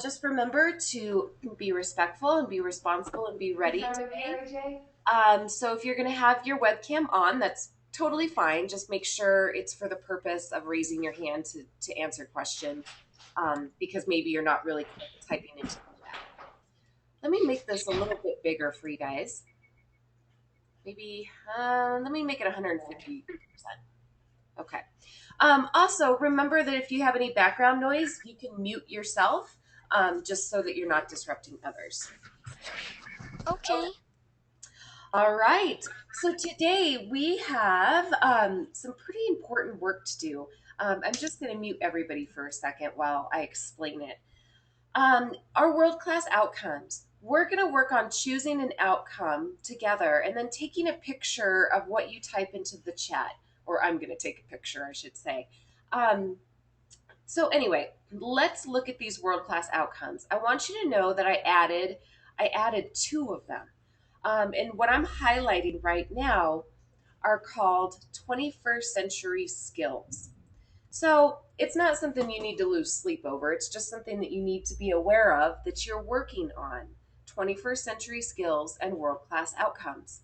Just remember to be respectful and be responsible and be ready today. So if you're going to have your webcam on, that's totally fine. Just make sure it's for the purpose of raising your hand to answer questions, because maybe you're not really typing into the chat. Let me make this a little bit bigger for you guys. Maybe let me make it 150%. Okay. Also, remember that if you have any background noise, you can mute yourself, just so that you're not disrupting others. Okay. All right. So today we have some pretty important work to do. I'm just going to mute everybody for a second while I explain it. Our world class outcomes. We're going to work on choosing an outcome together and then taking a picture of what you type into the chat, or I'm going to take a picture, I should say. Um, so anyway, let's look at these world class outcomes. I want you to know that I added two of them. And what I'm highlighting right now are called 21st century skills. So it's not something you need to lose sleep over. It's just something that you need to be aware of that you're working on. 21st century skills and world class outcomes.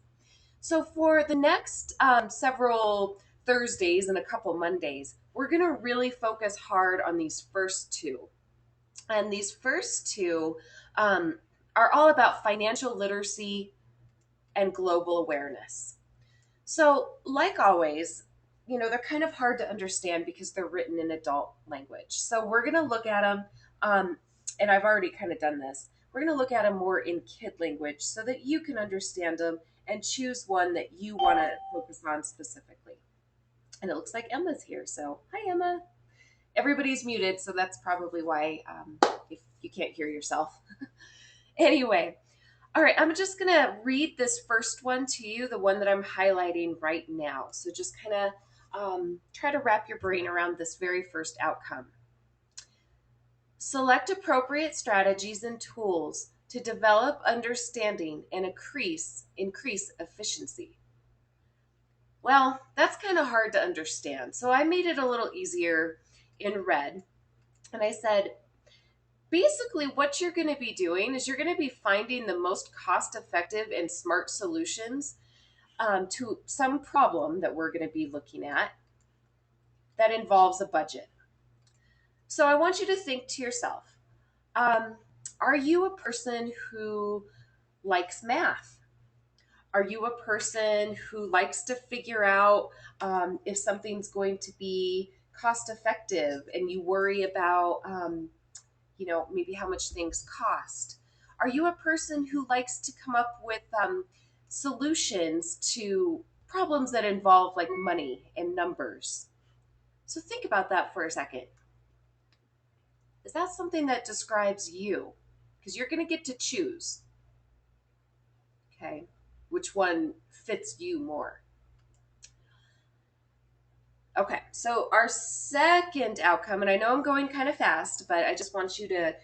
So for the next several Thursdays and a couple Mondays, we're going to really focus hard on these first two. And these first two are all about financial literacy and global awareness. So, like always, they're kind of hard to understand because they're written in adult language. So, we're going to look at them, and I've already kind of done this. We're going to look at them more in kid language so that you can understand them and choose one that you want to focus on specifically. And it looks like Emma's here. So, hi, Emma. Everybody's muted, so that's probably why, if you can't hear yourself. Anyway, all right, I'm just going to read this first one to you, the one that I'm highlighting right now. So just kind of try to wrap your brain around this very first outcome. Select appropriate strategies and tools to develop understanding and increase efficiency. Well, that's kind of hard to understand. So I made it a little easier in red. And I said, basically, what you're going to be doing is you're going to be finding the most cost effective and smart solutions to some problem that we're going to be looking at that involves a budget. So I want you to think to yourself, um, are you a person who likes math? Are you a person who likes to figure out if something's going to be cost effective and you worry about, maybe how much things cost? Are you a person who likes to come up with solutions to problems that involve like money and numbers? So think about that for a second. Is that something that describes you? Because you're going to get to choose, okay, which one fits you more. Okay, so our second outcome, and I know I'm going kind of fast, but I just want you to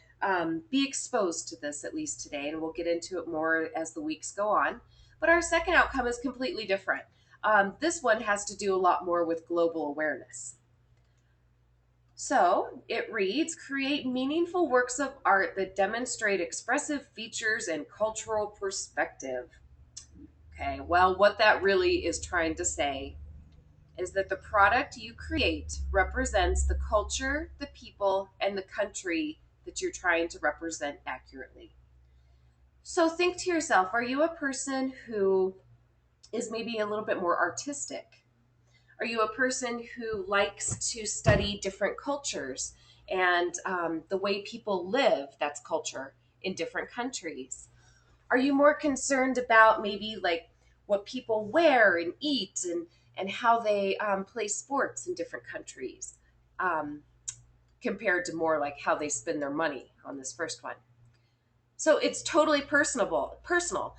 be exposed to this at least today, and we'll get into it more as the weeks go on. But our second outcome is completely different. This one has to do a lot more with global awareness. So it reads, create meaningful works of art that demonstrate expressive features and cultural perspective. Okay, well, what that really is trying to say is that the product you create represents the culture, the people, and the country that you're trying to represent accurately. So think to yourself, are you a person who is maybe a little bit more artistic? Are you a person who likes to study different cultures and the way people live, that's culture, in different countries? Are you more concerned about maybe like what people wear and eat and how they play sports in different countries, um, compared to more like how they spend their money on this first one? So it's totally personal.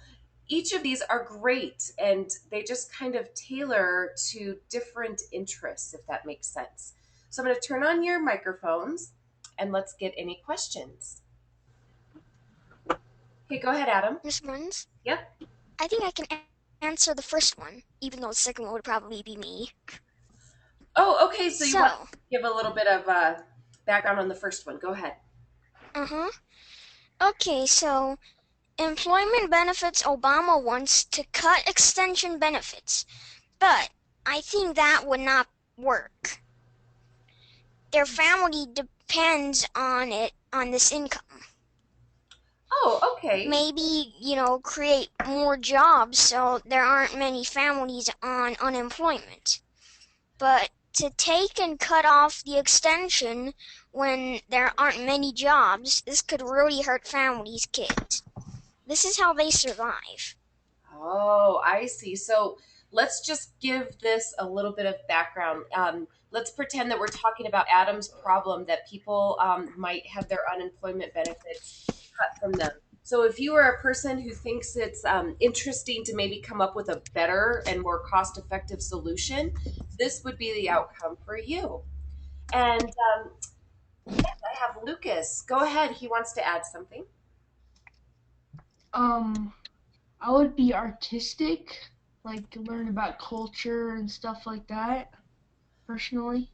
Each of these are great and they just kind of tailor to different interests, if that makes sense. So I'm going to turn on your microphones and let's get any questions. Okay, go ahead, Adam. Miss Bruns, Yep. I think I can answer the first one, even though the second one would probably be me. Oh, okay. So you want So, to give a little bit of background on the first one. Go ahead. Uh-huh. Okay, so employment benefits Obama wants to cut extension benefits, but I think that would not work. Their family depends on this income. Oh, okay. Maybe, create more jobs so there aren't many families on unemployment. But to take and cut off the extension when there aren't many jobs, this could really hurt families' kids. This is how they survive. Oh, I see. So let's just give this a little bit of background. Let's pretend that we're talking about Adam's problem that people might have their unemployment benefits cut from them. So if you are a person who thinks it's interesting to maybe come up with a better and more cost-effective solution, this would be the outcome for you. And I have Lucas. Go ahead. He wants to add something. Um, I would be artistic, like learn about culture and stuff like that, personally.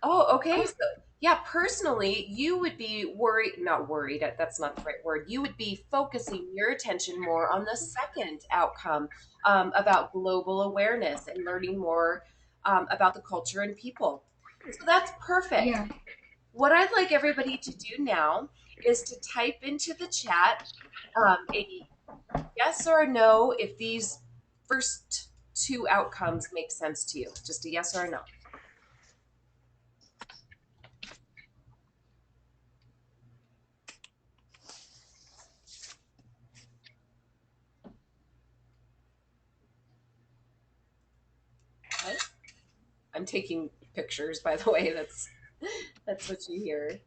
Oh, okay. So, yeah, personally, you would be worried, not worried, that's not the right word. You would be focusing your attention more on the second outcome about global awareness and learning more about the culture and people. So that's perfect. Yeah. What I'd like everybody to do now is to type into the chat a yes or a no if these first two outcomes make sense to you. Just a yes or a no. Okay. I'm taking pictures, by the way. That's what you hear.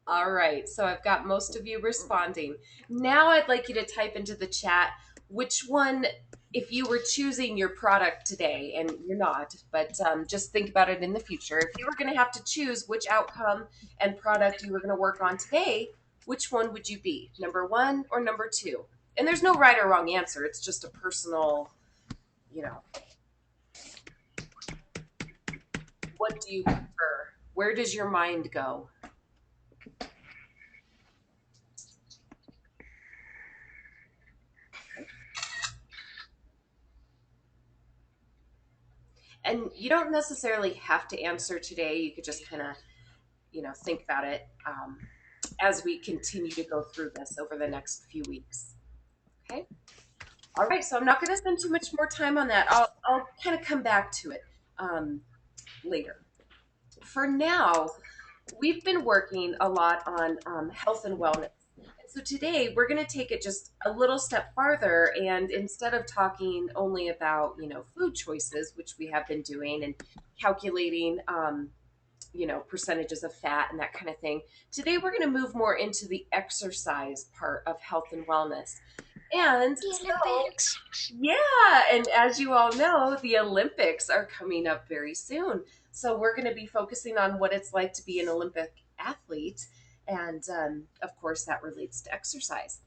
All right. So I've got most of you responding. Now I'd like you to type into the chat which one, if you were choosing your product today, and you're not, but just think about it in the future. If you were going to have to choose which outcome and product you were going to work on today, which one would you be? Number one or number two? And there's no right or wrong answer. It's just a personal, you know, what do you prefer? Where does your mind go? And you don't necessarily have to answer today. You could just kind of, think about it as we continue to go through this over the next few weeks. Okay. All right. So I'm not going to spend too much more time on that. I'll kind of come back to it um, later. For now, we've been working a lot on health and wellness. And so today we're going to take it just a little step farther. And instead of talking only about, food choices, which we have been doing and calculating, percentages of fat and that kind of thing, today we're going to move more into the exercise part of health and wellness. And The so, Olympics. yeah, and as you all know, the Olympics are coming up very soon. So we're going to be focusing on what it's like to be an Olympic athlete. And of course, that relates to exercise.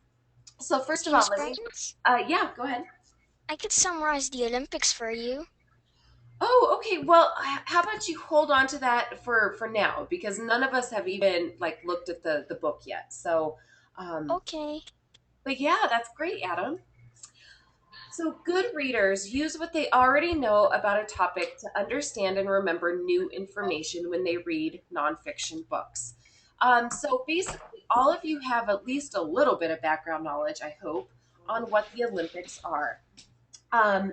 So, first of all, Miss let me, Bruns, yeah, go ahead. I could summarize the Olympics for you. Oh, okay. Well, how about you hold on to that for now because none of us have even like looked at the book yet. So, um, Okay. but yeah, that's great, Adam. So, good readers use what they already know about a topic to understand and remember new information when they read nonfiction books. So, basically, all of you have at least a little bit of background knowledge, I hope, on what the Olympics are. Um,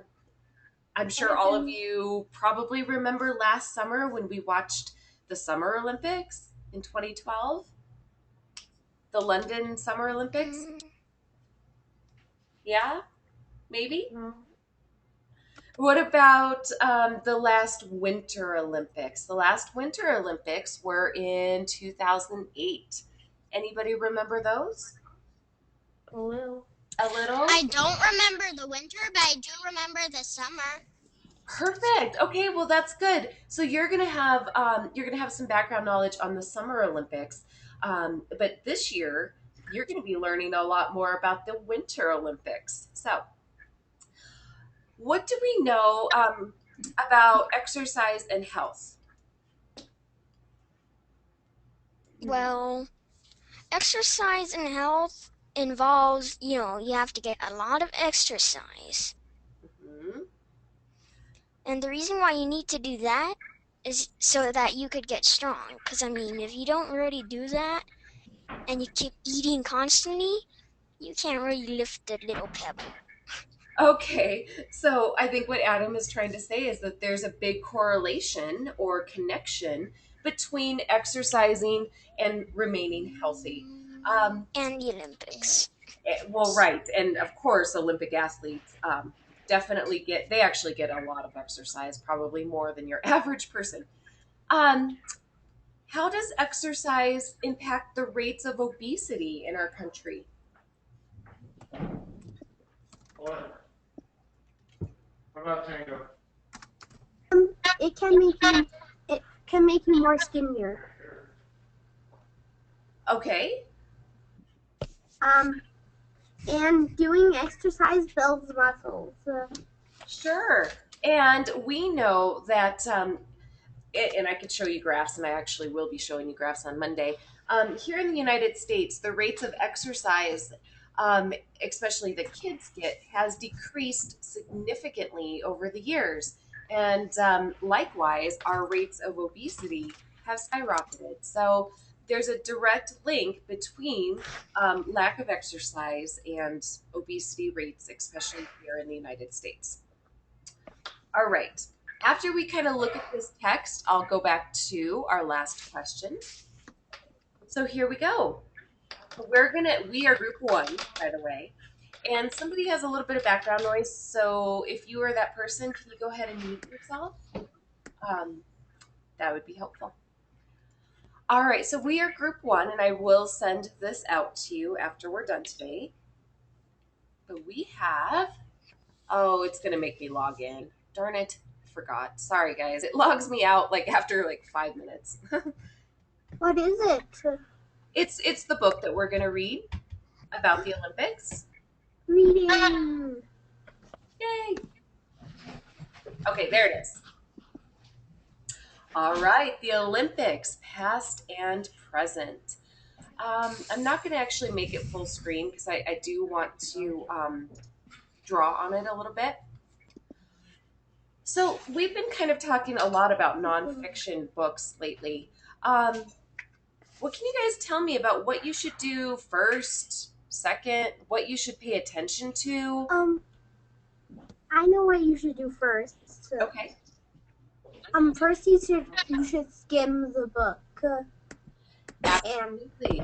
I'm sure all of you probably remember last summer when we watched the Summer Olympics in 2012, the London Summer Olympics. Mm, Yeah, maybe? No. What about the last Winter Olympics? The last Winter Olympics were in 2008. Anybody remember those? A little. A little? I don't remember the winter, but I do remember the summer. Perfect. Okay, well that's good. So you're gonna have some background knowledge on the Summer Olympics, but this year you're gonna be learning a lot more about the Winter Olympics. So, what do we know about exercise and health? Well, exercise and health involves, you have to get a lot of exercise. Hmm. And the reason why you need to do that is so that you could get strong. Because, I mean, if you don't really do that and you keep eating constantly, you can't really lift a little pebble. Okay, so I think what Adam is trying to say is that there's a big correlation or connection between exercising and remaining healthy. Um, And the Olympics. well, right, and of course, Olympic athletes definitely they actually get a lot of exercise, probably more than your average person. Um, how does exercise impact the rates of obesity in our country? It can make you more skinnier. Okay, Um, and doing exercise builds muscles. sure. And we know that and I could show you graphs, and I actually will be showing you graphs on Monday. Here in the United States, the rates of exercise, um, especially that kids get, has decreased significantly over the years. And likewise, our rates of obesity have skyrocketed. So there's a direct link between lack of exercise and obesity rates, especially here in the United States. All right. After we kind of look at this text, I'll go back to our last question. So here we go. We are group one, by the way. And somebody has a little bit of background noise. So if you are that person, can you go ahead and mute yourself? Um, that would be helpful. All right. So we are group one, and I will send this out to you after we're done today. But we have, oh, it's going to make me log in. Darn it. I forgot. Sorry, guys. It logs me out like after like 5 minutes. What is it? It's the book that we're going to read about the Olympics. Reading. Yay! Okay, there it is. All right, the Olympics, past and present. I'm not going to actually make it full screen because I do want to draw on it a little bit. So we've been kind of talking a lot about nonfiction books lately. Um, what can you guys tell me about what you should do first, second, what you should pay attention to? I know what you should do first. Okay, First you should skim the book and absolutely.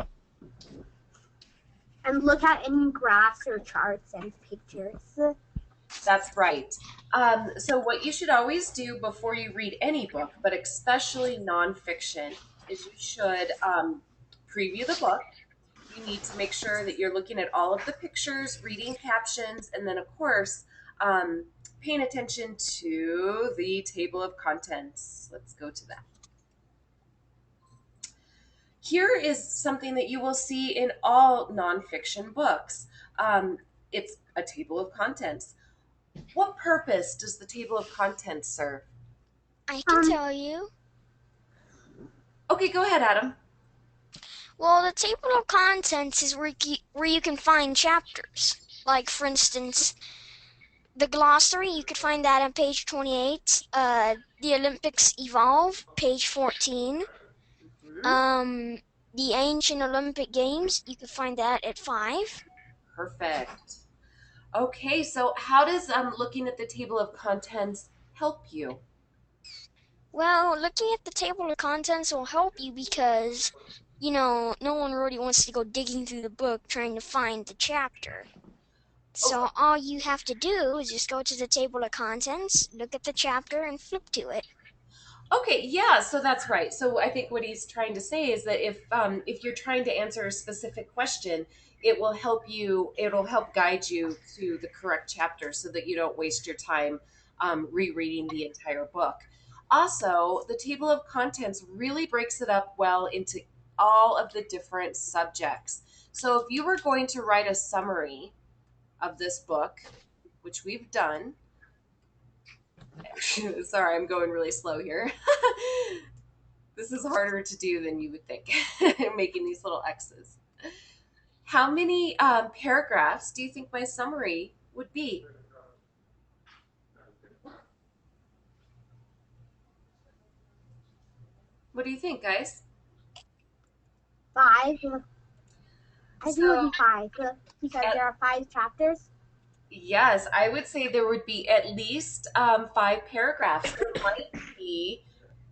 look at any graphs or charts and pictures. That's right. So, what you should always do before you read any book, but especially nonfiction, is you should preview the book. You need to make sure that you're looking at all of the pictures, reading captions, and then, of course, paying attention to the table of contents. Let's go to that. Here is something that you will see in all nonfiction books. It's a table of contents. What purpose does the table of contents serve? I can tell you. Okay, go ahead, Adam. Well, the table of contents is where you can find chapters. Like, for instance, the glossary, you could find that on page 28. The Olympics Evolve, page 14. Mhm. The Ancient Olympic Games, you could find that at 5. Perfect. Okay, so how does looking at the table of contents help you? Well, looking at the table of contents will help you because, no one really wants to go digging through the book trying to find the chapter. Oh, So all you have to do is just go to the table of contents, look at the chapter, and flip to it. okay, yeah, so that's right. So I think what he's trying to say is that if you're trying to answer a specific question, it will help you. It'll help guide you to the correct chapter so that you don't waste your time rereading the entire book. Also, the table of contents really breaks it up well into all of the different subjects. So if you were going to write a summary of this book, which we've done, sorry, I'm going really slow here. This is harder to do than you would think, making these little X's. How many paragraphs do you think my summary would be? What do you think, guys? 5. I think it would So, be 5 because at there are 5 chapters. yes, I would say there would be at least 5 paragraphs.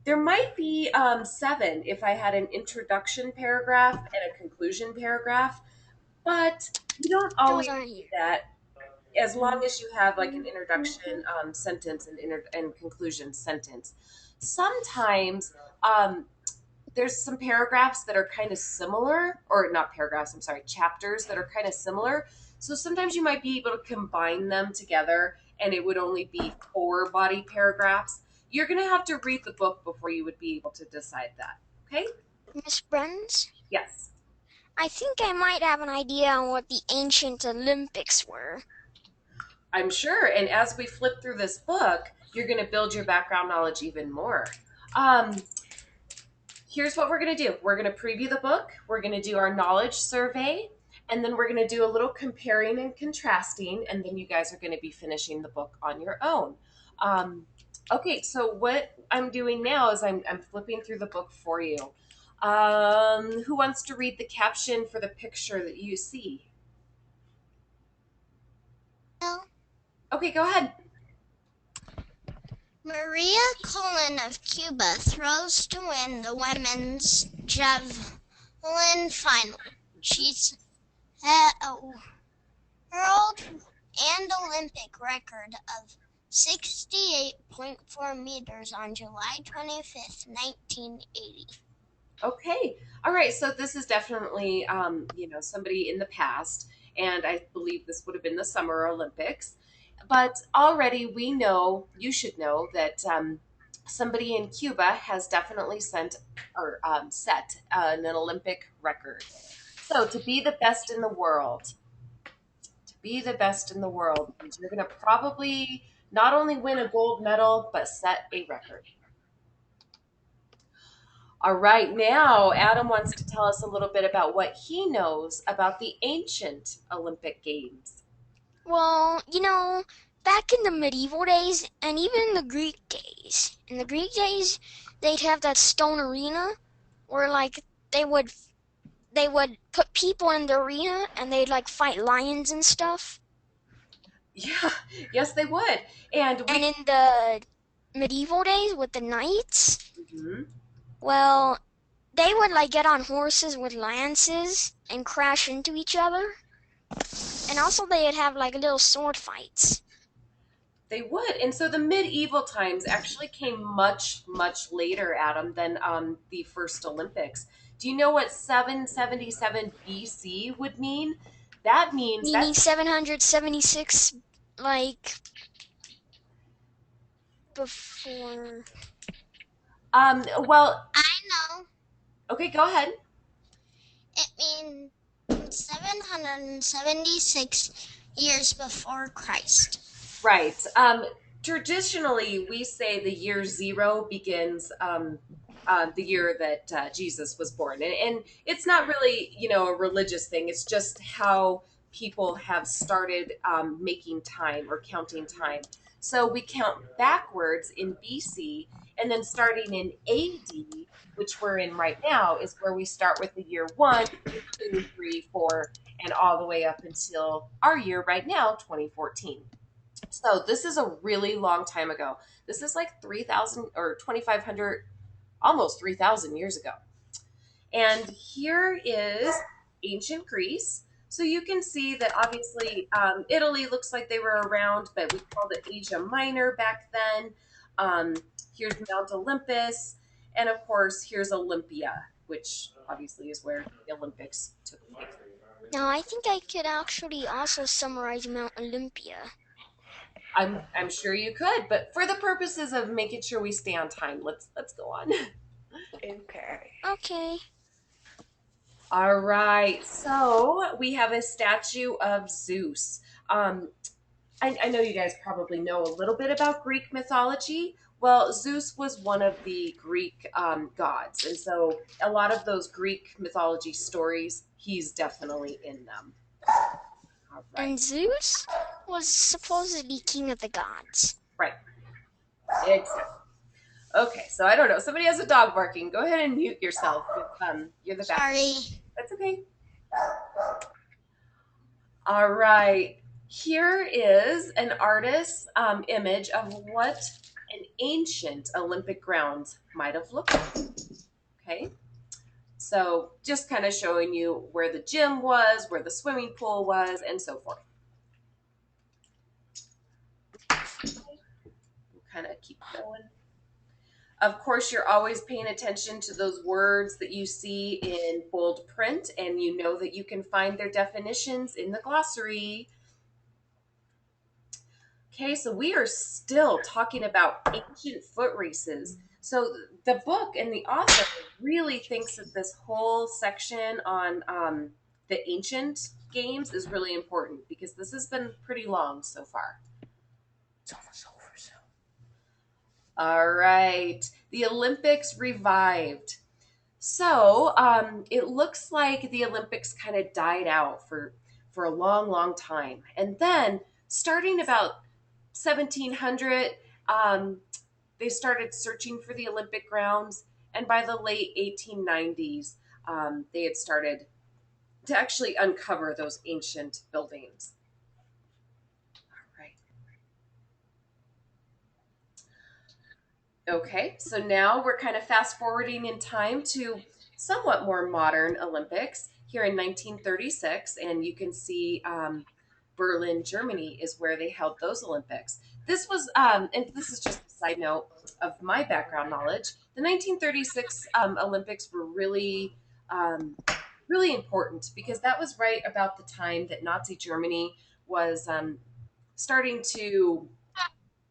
There might be 7 if I had an introduction paragraph and a conclusion paragraph, but you don't Those always aren't here. need that as long as you have like an introduction sentence and conclusion sentence. Sometimes um, there's some paragraphs that are kind of similar, or not paragraphs, I'm sorry, chapters that are kind of similar. So sometimes you might be able to combine them together and it would only be 4 body paragraphs. You're going to have to read the book before you would be able to decide that. Okay? Miss Bruns, Yes, I think I might have an idea on what the ancient Olympics were. I'm sure. And as we flip through this book, you're going to build your background knowledge even more. Um, Here's what we're going to do. We're going to preview the book. We're going to do our knowledge survey. And then we're going to do a little comparing and contrasting. And then you guys are going to be finishing the book on your own. Okay, so what I'm doing now is I'm flipping through the book for you. Who wants to read the caption for the picture that you see? No. Okay, go ahead. Maria Cullen of Cuba throws to win the women's javelin final. She's hurled an Olympic record of 68.4 meters on July 25th, 1980. Okay. All right. So this is definitely, somebody in the past, and I believe this would have been the Summer Olympics. But already we know, you should know that somebody in Cuba has definitely set an Olympic record. So to be the best in the world, to be the best in the world means you're going to probably not only win a gold medal, but set a record. All right, now Adam wants to tell us a little bit about what he knows about the ancient Olympic Games. Well, back in the medieval days and even in the Greek days, they'd have that stone arena where like they would they would put people in the arena and they'd like fight lions and stuff. Yeah, yes, they would. And And we, in the medieval days with the knights, Mhm. well, they would like get on horses with lances and crash into each other. And also they'd have like little sword fights. They would. And so the medieval times actually came much, much later, Adam, than the first Olympics. Do you know what 777 BC would mean? That means Meaning that's 776 like before. well, I know. okay, go ahead. It means 776 years before Christ. Right. Traditionally, we say the year zero begins the year that Jesus was born, and it's not really a religious thing. It's just how people have started making time or counting time. So we count backwards in BC, and then starting in AD, which we're in right now, is where we start with the year one, two, three, four, and all the way up until our year right now, 2014. So this is a really long time ago. This is like 3,000 or 2,500, almost 3,000 years ago. And here is ancient Greece. So you can see that obviously Italy looks like they were around, but we called it Asia Minor back then. Um, Here's Mount Olympus. And of course, here's Olympia, which obviously is where the Olympics took place. Now I think I could actually also summarize Mount Olympia. I'm sure you could, but for the purposes of making sure we stay on time, let's go on. Okay. Okay. All right, so we have a statue of Zeus. I know you guys probably know a little bit about Greek mythology. Well, Zeus was one of the Greek gods, and so a lot of those Greek mythology stories, he's definitely in them. All right, And Zeus was supposedly king of the gods. right, exactly. Okay, so I don't know. Somebody has a dog barking. Go ahead and mute yourself. You're the background. Sorry. That's okay. All right. Here is an artist's image of what an ancient Olympic grounds might have looked like. Okay. So just kind of showing you where the gym was, where the swimming pool was, and so forth. We'll kind of keep going. Of course, you're always paying attention to those words that you see in bold print, and you know that you can find their definitions in the glossary. Okay, so we are still talking about ancient foot races. So the book and the author really thinks that this whole section on the ancient games is really important because this has been pretty long so far. It's almost over. So. All right, the Olympics revived. So it looks like the Olympics kind of died out for a long, long time, and then starting about 1700, um, they started searching for the Olympic grounds, and by the late 1890s, they had started to actually uncover those ancient buildings. All right. Okay, so now we're kind of fast forwarding in time to somewhat more modern Olympics here in 1936, and you can see Berlin, Germany is where they held those Olympics. This was, and this is just a side note of my background knowledge. The 1936 Olympics were really important because that was right about the time that Nazi Germany was starting to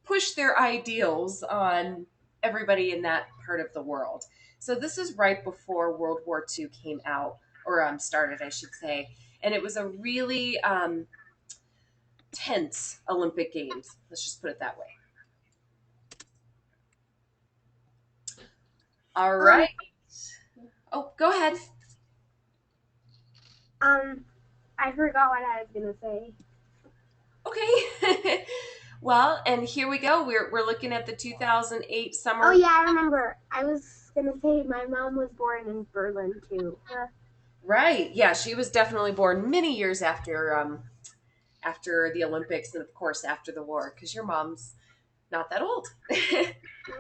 push their ideals on everybody in that part of the world. So this is right before World War II came out or started, I should say, and it was a really tense Olympic Games. Let's just put it that way. All Um, right. Oh, go ahead. um, I forgot what I was gonna say. Okay. Well, and here we go. We're looking at the 2008 Oh summer. yeah, I remember. I was gonna say my mom was born in Berlin too. Right. Yeah, she was definitely born many years after the Olympics and of course after the war because your mom's not that old.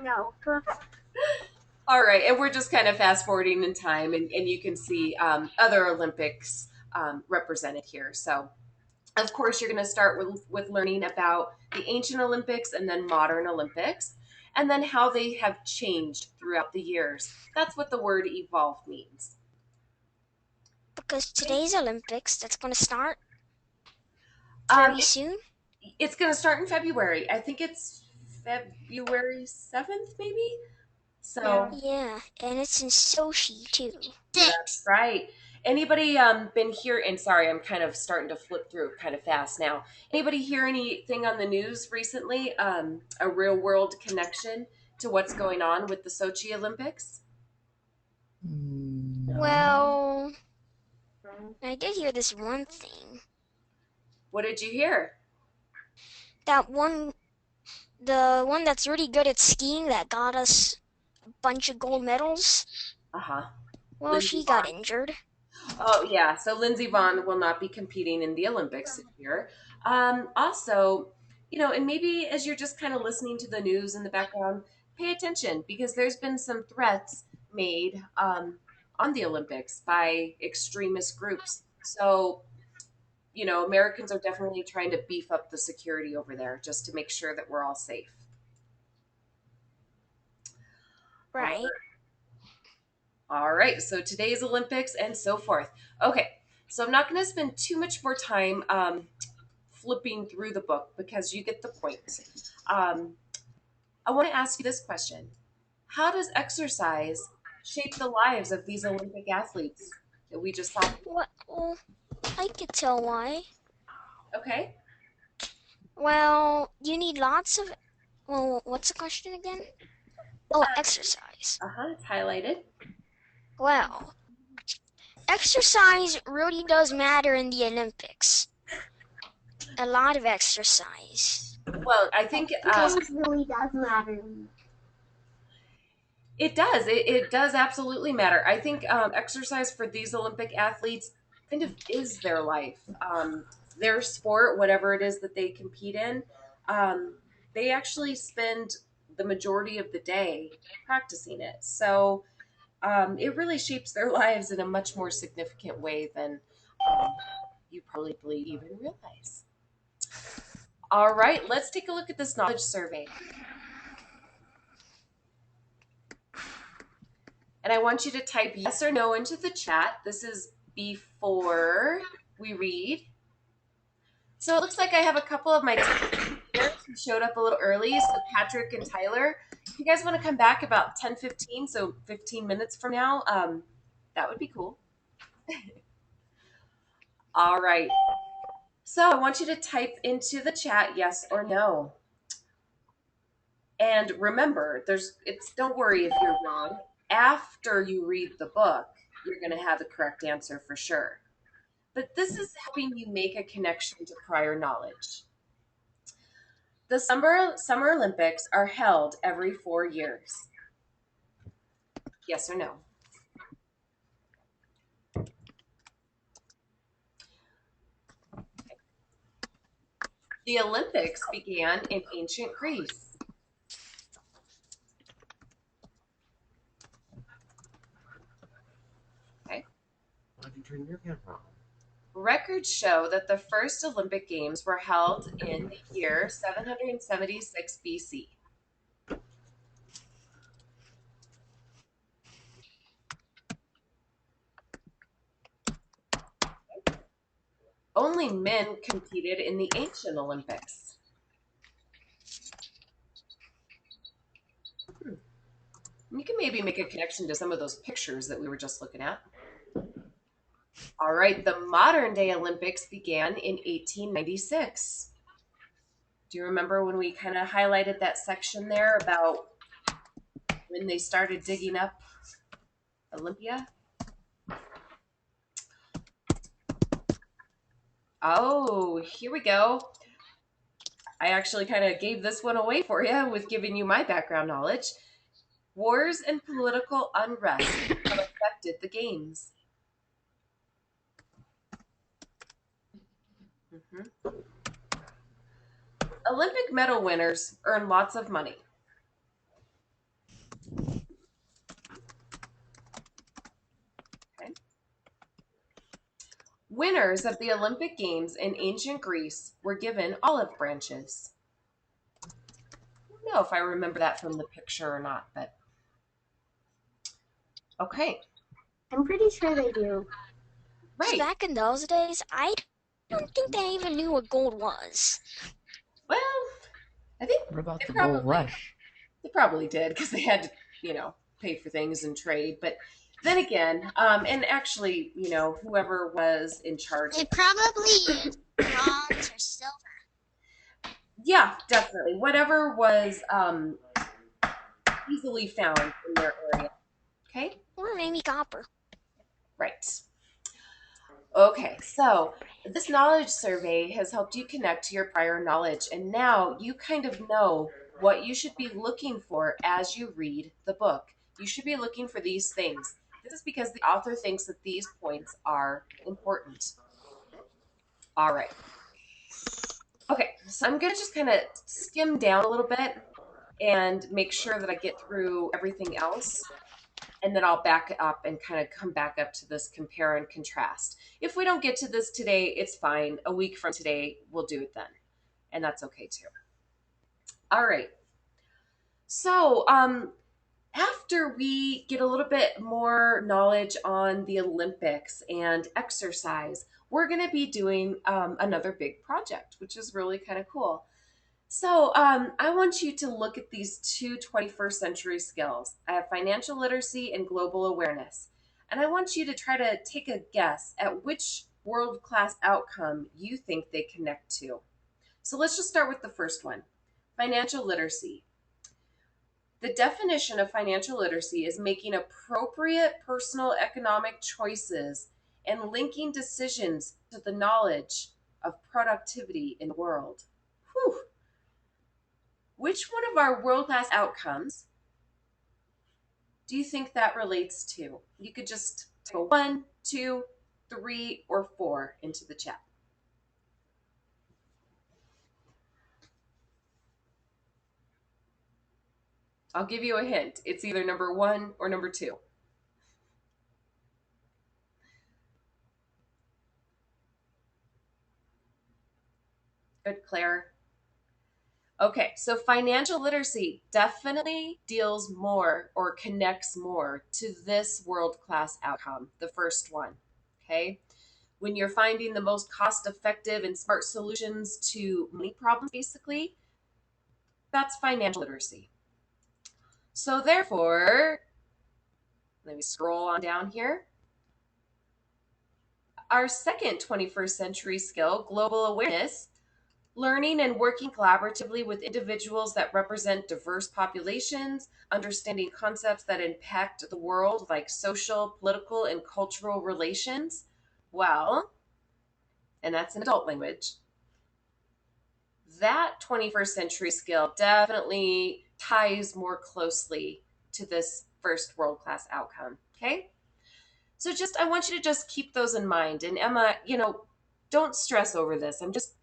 No. All right, and we're just kind of fast forwarding in time, and you can see other Olympics represented here. So, of course, you're going to start with learning about the ancient Olympics and then modern Olympics, and then how they have changed throughout the years. That's what the word evolve means. Because today's Olympics, that's going to start Um, very soon. it's going to start in February. I think it's February 7th, maybe. Yeah. So Yeah, and it's in Sochi too. that's Six. right. Anybody been here? And sorry, I'm kind of starting to flip through kind of fast now. Anybody hear anything on the news recently? A real world connection to what's going on with the Sochi Olympics? No. Well, I did hear this one thing. What did you hear? That one, the one that's really good at skiing that got us a bunch of gold medals, Uh huh. well, Lindsey she got Vaughn. injured. Oh yeah. So Lindsey Vaughn will not be competing in the Olympics this year. Also, and maybe as you're just kind of listening to the news in the background, pay attention because there's been some threats made on the Olympics by extremist groups. So, Americans are definitely trying to beef up the security over there just to make sure that we're all safe. All Right. All right, so today's Olympics and so forth. Okay, so I'm not going to spend too much more time flipping through the book because you get the point. Um, I want to ask you this question. How does exercise shape the lives of these Olympic athletes that we just saw? What? Well, I could tell why. Okay. Well, you need lots of Well, what's the question again? Oh, exercise. It's highlighted. Well, exercise really does matter in the Olympics. A lot of exercise. Well, I think Exercise really does matter. it does. It does absolutely matter. I think exercise for these Olympic athletes kind of is their life. Their sport, whatever it is that they compete in, they actually spend the majority of the day practicing it. So it really shapes their lives in a much more significant way than um, you probably even realize. All right, let's take a look at this knowledge survey. And I want you to type yes or no into the chat. This is before we read. So it looks like I have a couple of my teachers who showed up a little early. So Patrick and Tyler, if you guys want to come back about 10:15, so 15 minutes from now, that would be cool. All right. So I want you to type into the chat yes or no. And remember, don't worry if you're wrong. After you read the book, you're going to have the correct answer for sure. But this is helping you make a connection to prior knowledge. The Summer Olympics are held every 4 years. Yes or no? The Olympics began in ancient Greece. Okay. Why'd you turn your camera on? Records show that the first Olympic Games were held in the year 776 BC. Only men competed in the ancient Olympics. You can maybe make a connection to some of those pictures that we were just looking at. All right, the modern day Olympics began in 1896. Do you remember when we kind of highlighted that section there about when they started digging up Olympia? Oh, here we go. I actually kind of gave this one away for you with giving you my background knowledge. Wars and political unrest have affected the games. Mhm. Olympic medal winners earn lots of money. Okay. Winners of the Olympic Games in ancient Greece were given olive branches. I don't know if I remember that from the picture or not, but okay. I'm pretty sure they do. Right. Back in those days, I don't think they even knew what gold was. Well, I think What about they the gold probably rush? they probably did because they had to, pay for things and trade. But then again, and actually, whoever was in charge. They probably used bronze or silver. Yeah, definitely. Whatever was easily found in their area. Okay? Or maybe copper. Right. Okay, so this knowledge survey has helped you connect to your prior knowledge, and now you kind of know what you should be looking for as you read the book. You should be looking for these things. This is because the author thinks that these points are important. All right. Okay, so I'm going to just kind of skim down a little bit and make sure that I get through everything else. And then I'll back up and kind of come back up to this compare and contrast. If we don't get to this today, it's fine. A week from today, we'll do it then. And that's okay too. All right. So, after we get a little bit more knowledge on the Olympics and exercise, we're going to be doing another big project, which is really kind of cool. So I want you to look at these two 21st century skills. I have financial literacy and global awareness. And I want you to try to take a guess at which world-class outcome you think they connect to. So let's just start with the first one. Financial literacy. The definition of financial literacy is making appropriate personal economic choices and linking decisions to the knowledge of productivity in the world. Whew. Which one of our world class outcomes do you think that relates to? You could just go 1, 2, 3, or 4 into the chat. I'll give you a hint. It's either number 1 or number 2. Good, Claire. Okay, so financial literacy definitely deals more or connects more to this world-class outcome, the first one. Okay, when you're finding the most cost-effective and smart solutions to money problems, basically, that's financial literacy. So therefore, let me scroll on down here. Our second 21st century skill, global awareness, learning and working collaboratively with individuals that represent diverse populations, understanding concepts that impact the world like social, political, and cultural relations. Well, and that's in adult language. That 21st century skill definitely ties more closely to this first world-class outcome, okay? So I want you to just keep those in mind. And Emma, don't stress over this. I'm just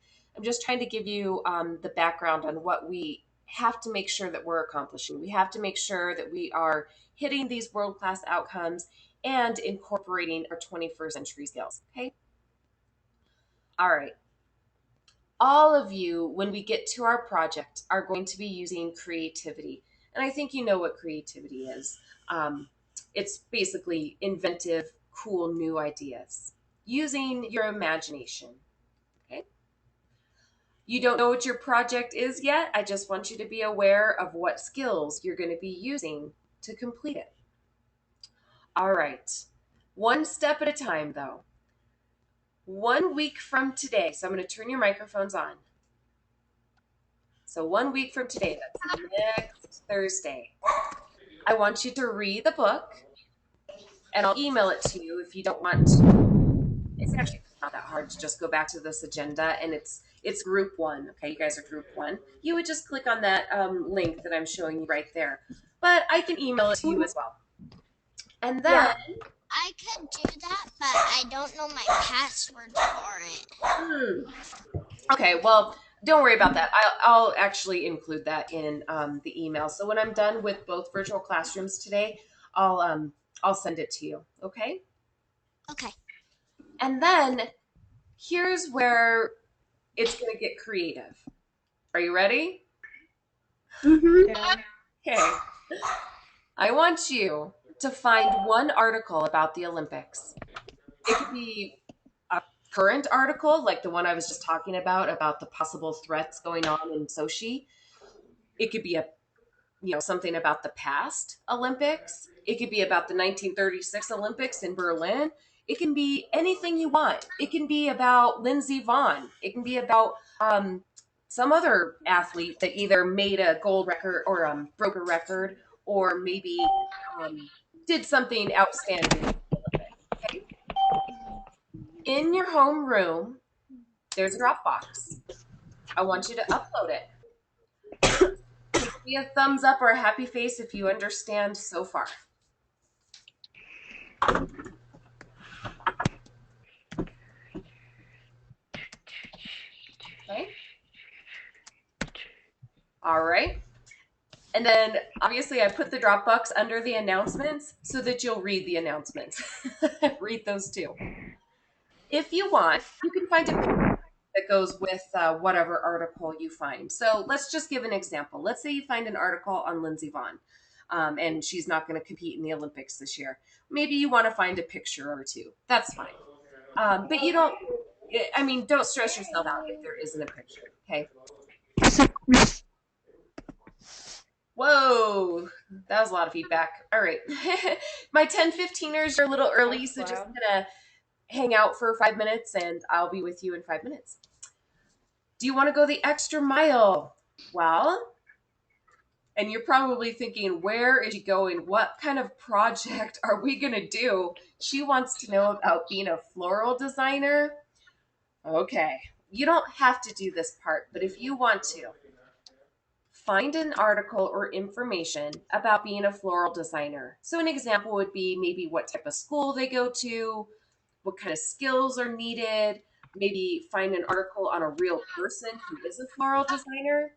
trying to give you the background on what we have to make sure that we're accomplishing. We have to make sure that we are hitting these world-class outcomes and incorporating our 21st century skills, okay? All right. All of you, when we get to our project, are going to be using creativity. And I think you know what creativity is. It's basically inventive, cool, new ideas using your imagination. Okay? You don't know what your project is yet. I just want you to be aware of what skills you're going to be using to complete it. All right. One step at a time, though. 1 week from today, so I'm going to turn your microphones on. So 1 week from today, that's next Thursday, I want you to read the book, and I'll email it to you if you don't want to. It's actually not that hard to just go back to this agenda, and it's group 1. Okay, you guys are group 1. You would just click on that link that I'm showing you right there. But I can email it to you as well. And then I could do that, but I don't know my password for it. Okay, well, don't worry about that. I'll actually include that in the email. So when I'm done with both virtual classrooms today, I'll send it to you. Okay. Okay. And then here's where it's going to get creative. Are you ready? Yeah. Okay. I want you to find one article about the Olympics. It could be a current article, like the one I was just talking about the possible threats going on in Sochi. It could be something about the past Olympics. It could be about the 1936 Olympics in Berlin. It can be anything you want. It can be about Lindsey Vonn. It can be about some other athlete that either made a gold record or broke a record, or maybe did something outstanding. Okay? In your homeroom, there's a Dropbox. I want you to upload it. Give me a thumbs up or a happy face if you understand so far. Okay. All right. And then obviously I put the Dropbox under the announcements so that you'll read the announcements. Read those too. If you want, you can find a picture that goes with whatever article you find. So let's just give an example. Let's say you find an article on Lindsey Vonn, and she's not going to compete in the Olympics this year. Maybe you want to find a picture or two. That's fine. But you don't stress yourself out if there isn't a picture, okay? Whoa, that was a lot of feedback. All right. My 10-15ers are a little early, so just gonna hang out for 5 minutes and I'll be with you in 5 minutes. Do you want to go the extra mile? Well, And you're probably thinking, where is she going? What kind of project are we going to do? She wants to know about being a floral designer. Okay, you don't have to do this part, but if you want to, find an article or information about being a floral designer. So, an example would be maybe what type of school they go to, what kind of skills are needed, maybe find an article on a real person who is a floral designer.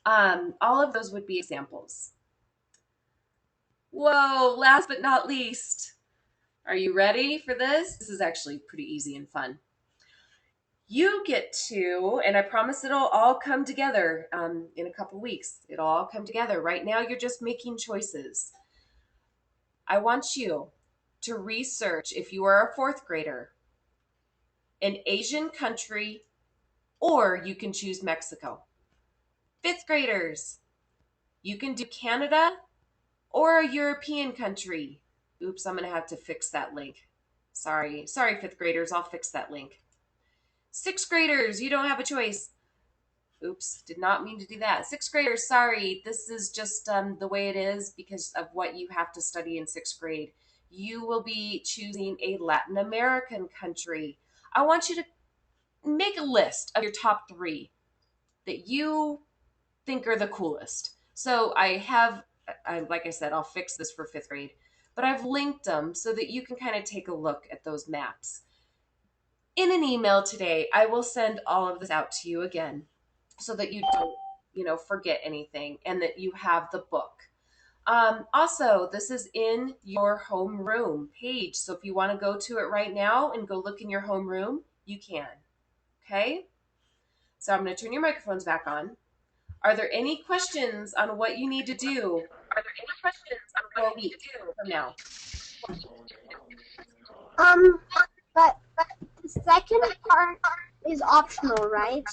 All of those would be examples. Whoa, last but not least, are you ready for this? This is actually pretty easy and fun. You get to, and I promise it'll all come together in a couple weeks. It'll all come together. Right now, you're just making choices. I want you to research, if you are a fourth grader, an Asian country, or you can choose Mexico. Fifth graders, you can do Canada or a European country. Oops, I'm going to have to fix that link. Sorry, fifth graders, I'll fix that link. Sixth graders, you don't have a choice. Oops, did not mean to do that. Sixth graders, sorry, this is just the way it is because of what you have to study in sixth grade. You will be choosing a Latin American country. I want you to make a list of your top 3 that you think are the coolest. So like I said, I'll fix this for fifth grade, but I've linked them so that you can kind of take a look at those maps. In an email today, I will send all of this out to you again so that you don't, forget anything and that you have the book. Also, this is in your homeroom page. So if you want to go to it right now and go look in your homeroom, you can. Okay? So I'm going to turn your microphones back on. Are there any questions on what you need to do 4 weeks from now? But the second part is optional, right?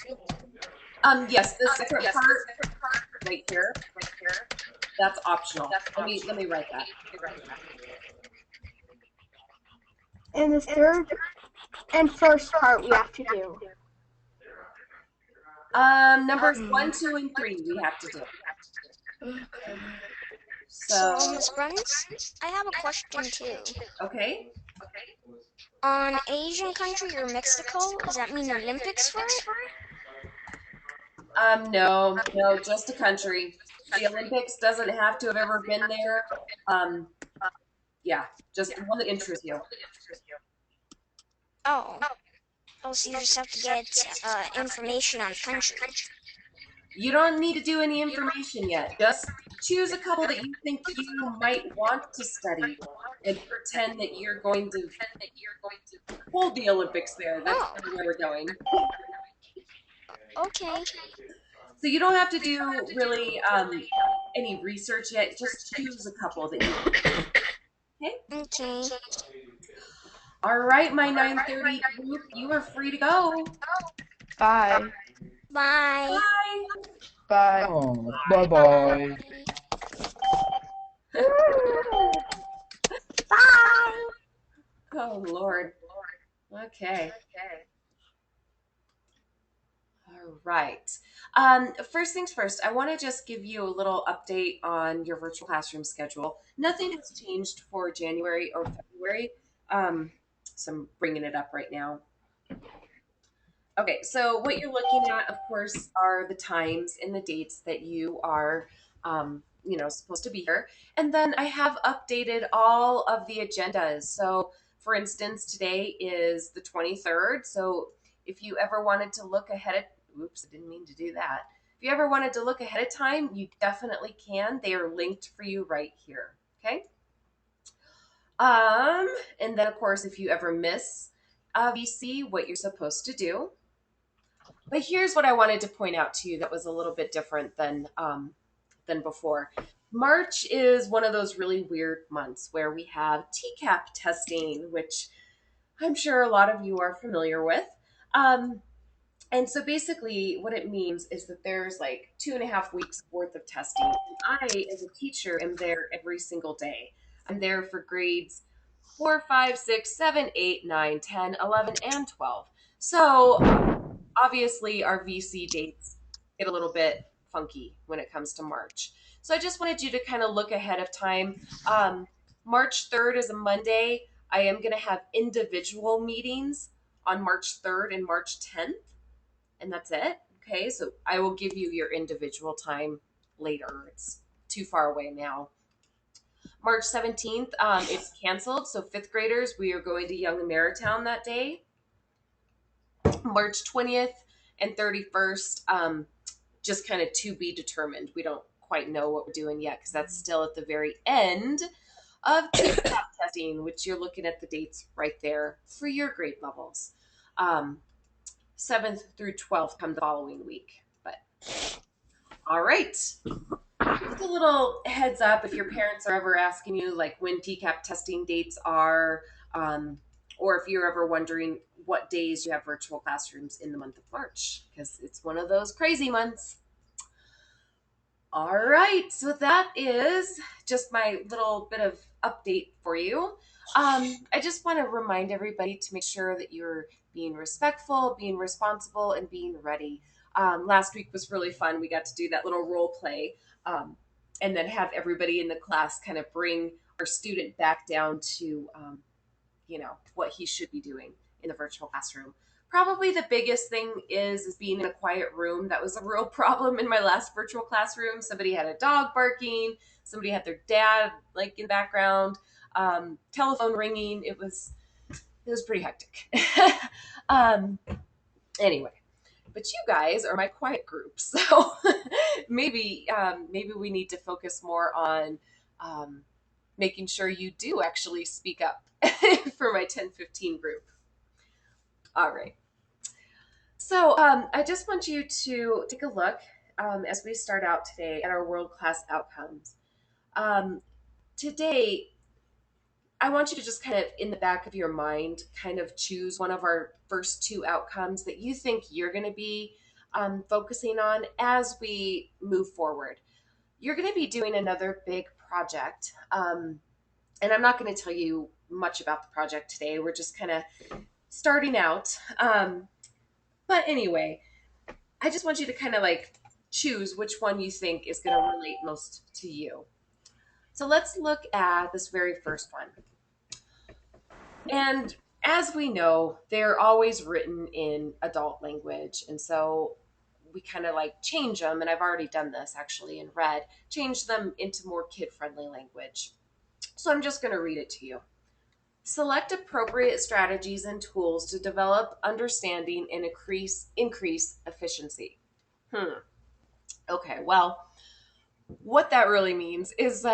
Yes, the second part right here, that's optional. Let me write that. And the third and first part we have to do. Numbers 1, 2, and 3 we have to do. So, So, Miss Bruns, I have a question too. okay. On Asian country or Mexico, does that mean Olympics for it? No, just a country. The Olympics doesn't have to have ever been there. Um, yeah, just one that interests you. Oh. Oh, so you just have to get information on country. You don't need to do any information yet. Just choose a couple that you think you might want to study and pretend that you're going to hold the Olympics there. That's Oh, where we're going. okay. So you don't have to do really any research yet. Just choose a couple that you. Okay. Okay. All right, my 9:30 group, you are free to go. Bye. Bye. Bye. Bye. Oh, bye bye. Bye. Oh Lord. Okay. All right. First things first, I want to just give you a little update on your virtual classroom schedule. Nothing has changed for January or February. So I'm bringing it up right now. Okay, so what you're looking at, of course, are the times and the dates that you are, supposed to be here. And then I have updated all of the agendas. So, for instance, today is the 23rd. So, if you ever wanted to look ahead of, oops, I didn't mean to do that. If you ever wanted to look ahead of time, you definitely can. They are linked for you right here. Okay. And then, of course, if you ever miss a VC, what you're supposed to do. But here's what I wanted to point out to you that was a little bit different than before. March is one of those really weird months where we have TCAP testing, which I'm sure a lot of you are familiar with. And so basically, what it means is that there's like 2.5 weeks worth of testing. And I, as a teacher, am there every single day. I'm there for grades 4, 5, 6, 7, 8, 9, 10, 11, and 12. So obviously, our VC dates get a little bit funky when it comes to March. So I just wanted you to kind of look ahead of time. March 3rd is a Monday. I am going to have individual meetings on March 3rd and March 10th, and that's it. Okay, so I will give you your individual time later. It's too far away now. March 17th, it's canceled. So fifth graders, we are going to Young Ameritown that day. March 20th and 31st, just kind of to be determined. We don't quite know what we're doing yet because that's still at the very end of TCAP testing, which you're looking at the dates right there for your grade levels. 7th through 12th come the following week. But all right. Just a little heads up if your parents are ever asking you like when TCAP testing dates are, or if you're ever wondering what days you have virtual classrooms in the month of March, because it's one of those crazy months. All right, so that is just my little bit of update for you. I just want to remind everybody to make sure that you're being respectful, being responsible, and being ready. Last week was really fun. We got to do that little role play, and then have everybody in the class kind of bring our student back down to, what he should be doing in the virtual classroom. Probably the biggest thing is being in a quiet room. That was a real problem in my last virtual classroom. Somebody had a dog barking. Somebody had their dad like in the background. Telephone ringing. It was pretty hectic. um, anyway, but you guys are my quiet group, so maybe we need to focus more on making sure you do actually speak up for my 10-15 group. All right. So I just want you to take a look as we start out today at our world-class outcomes. Today, I want you to just kind of in the back of your mind kind of choose one of our first two outcomes that you think you're going to be focusing on as we move forward. You're going to be doing another big project. And I'm not going to tell you much about the project today. We're just kind of starting out. But anyway, I just want you to kind of like choose which one you think is going to relate most to you. So let's look at this very first one. And as we know, they're always written in adult language. And so we kind of like change them. And I've already done this actually in red, change them into more kid friendly language. So I'm just going to read it to you. Select appropriate strategies and tools to develop understanding and increase efficiency. Okay, well, what that really means is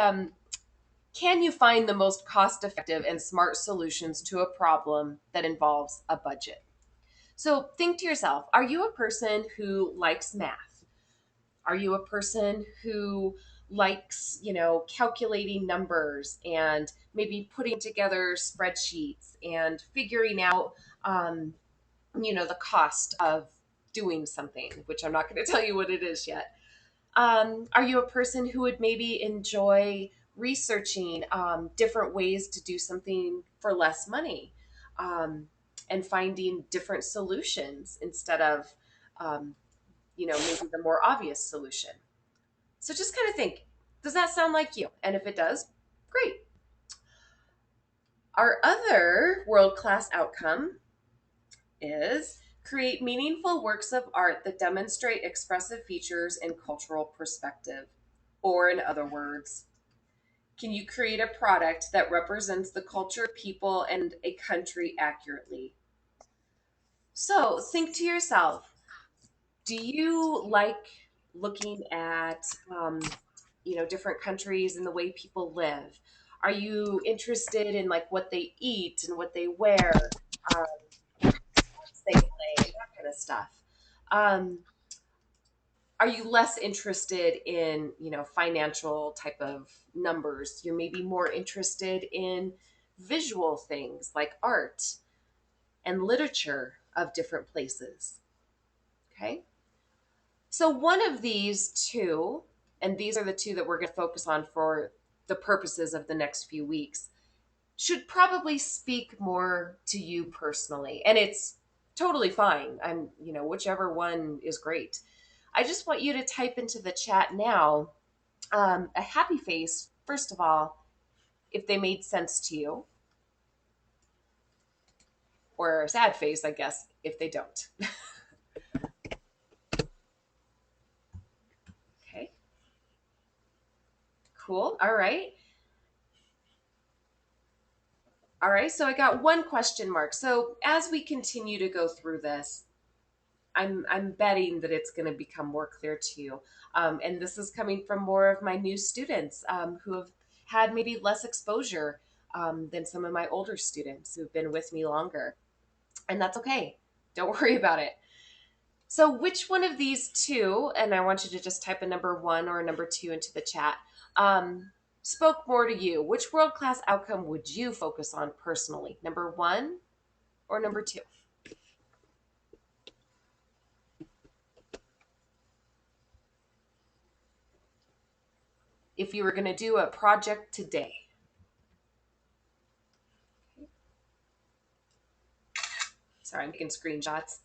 can you find the most cost effective and smart solutions to a problem that involves a budget? So think to yourself, are you a person who likes math? Are you a person who likes, calculating numbers and maybe putting together spreadsheets and figuring out, the cost of doing something, which I'm not going to tell you what it is yet. Are you a person who would maybe enjoy researching different ways to do something for less money and finding different solutions instead of, maybe the more obvious solution? So just kind of think, does that sound like you? And if it does, great. Our other world class outcome is create meaningful works of art that demonstrate expressive features and cultural perspective. Or, in other words, can you create a product that represents the culture, people, and a country accurately? So, think to yourself, do you like looking at, different countries and the way people live? Are you interested in like what they eat and what they wear, sports they play, that kind of stuff? Um, are you less interested in financial type of numbers? You're maybe more interested in visual things like art and literature of different places. Okay, so one of these two, and these are the two that we're going to focus on for the purposes of the next few weeks, should probably speak more to you personally, and it's totally fine. Whichever one is great. I just want you to type into the chat now a happy face, first of all, if they made sense to you, or a sad face, I guess, if they don't. Okay, cool. All right. All right, so I got one question mark. So as we continue to go through this, I'm betting that it's going to become more clear to you. And this is coming from more of my new students who have had maybe less exposure than some of my older students who've been with me longer. And that's okay. Don't worry about it. So, which one of these two, and I want you to just type a number one or a number two into the chat, spoke more to you? Which world class outcome would you focus on personally? Number one or number two? If you were going to do a project today. Sorry, I'm making screenshots.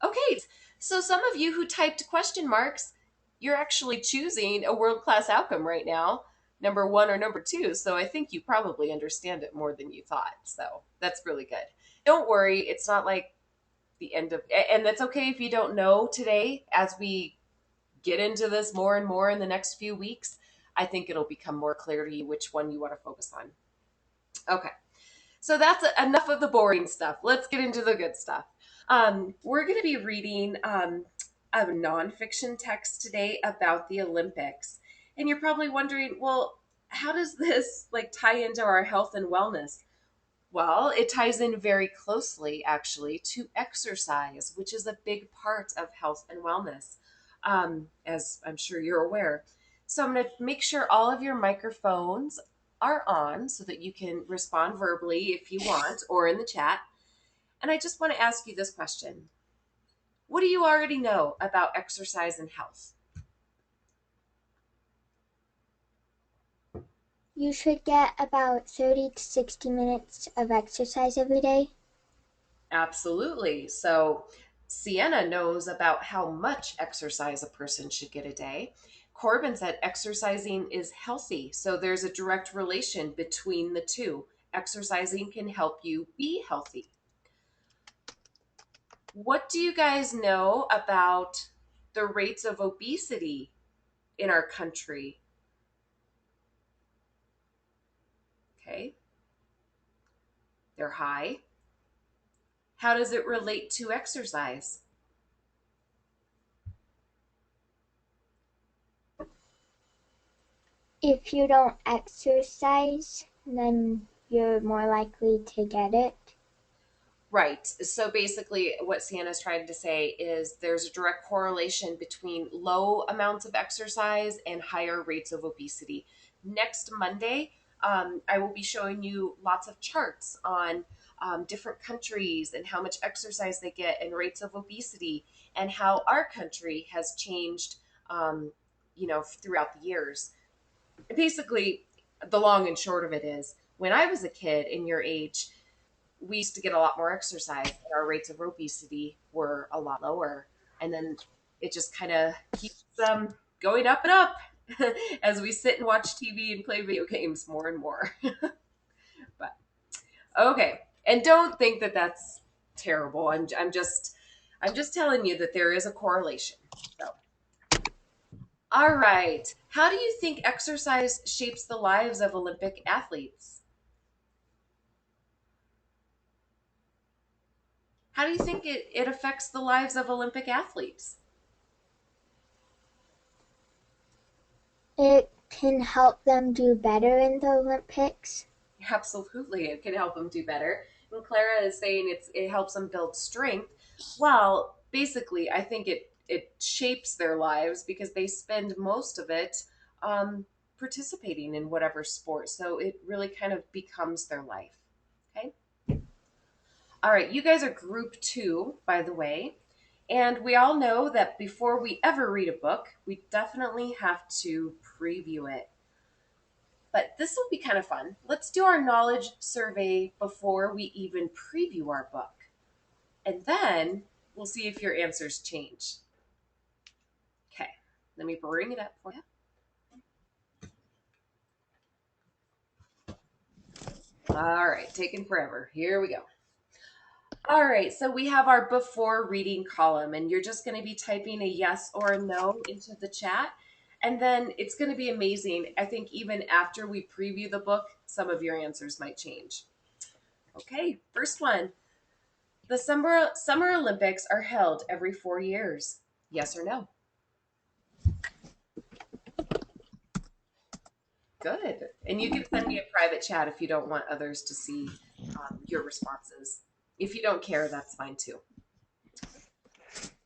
Okay, so some of you who typed question marks, you're actually choosing a world class outcome right now, number one or number two. So I think you probably understand it more than you thought. So that's really good. Don't worry, it's not like the end of, and that's okay if you don't know today. As we get into this more and more in the next few weeks, I think it'll become more clear to you which one you want to focus on. Okay. So that's enough of the boring stuff. Let's get into the good stuff. We're going to be reading a nonfiction text today about the Olympics. And you're probably wondering, well, how does this like tie into our health and wellness? Well, it ties in very closely, actually, to exercise, which is a big part of health and wellness, as I'm sure you're aware. So I'm going to make sure all of your microphones are on so that you can respond verbally if you want or in the chat. And I just want to ask you this question. What do you already know about exercise and health? You should get about 30 to 60 minutes of exercise every day. Absolutely. So Sienna knows about how much exercise a person should get a day. Corbin said exercising is healthy. So there's a direct relation between the two. Exercising can help you be healthy. What do you guys know about the rates of obesity in our country? Okay, they're high. How does it relate to exercise? If you don't exercise, then you're more likely to get it. Right. So basically, what Sienna's trying to say is there's a direct correlation between low amounts of exercise and higher rates of obesity. Next Monday, I will be showing you lots of charts on different countries and how much exercise they get and rates of obesity and how our country has changed, throughout the years. Basically, the long and short of it is when I was a kid in your age, we used to get a lot more exercise and our rates of obesity were a lot lower. And then it just kind of keeps going up and up as we sit and watch TV and play video games more and more. But okay. And don't think that that's terrible. I'm just telling you that there is a correlation. So, all right. How do you think exercise shapes the lives of Olympic athletes? How do you think it affects the lives of Olympic athletes? It can help them do better in the Olympics. Absolutely, it can help them do better. And Clara is saying it helps them build strength. Well, basically, I think it shapes their lives because they spend most of it participating in whatever sport. So it really kind of becomes their life. Okay. All right, you guys are group two, by the way. And we all know that before we ever read a book, we definitely have to preview it. But this will be kind of fun. Let's do our knowledge survey before we even preview our book. And then we'll see if your answers change. Let me bring it up for you. All right, taking forever. Here we go. All right, so we have our before reading column, and you're just going to be typing a yes or a no into the chat. And then it's going to be amazing. I think even after we preview the book, some of your answers might change. Okay, first one. The Summer Olympics are held every 4 years. Yes or no? Good. And you can send me a private chat if you don't want others to see your responses. If you don't care, that's fine too.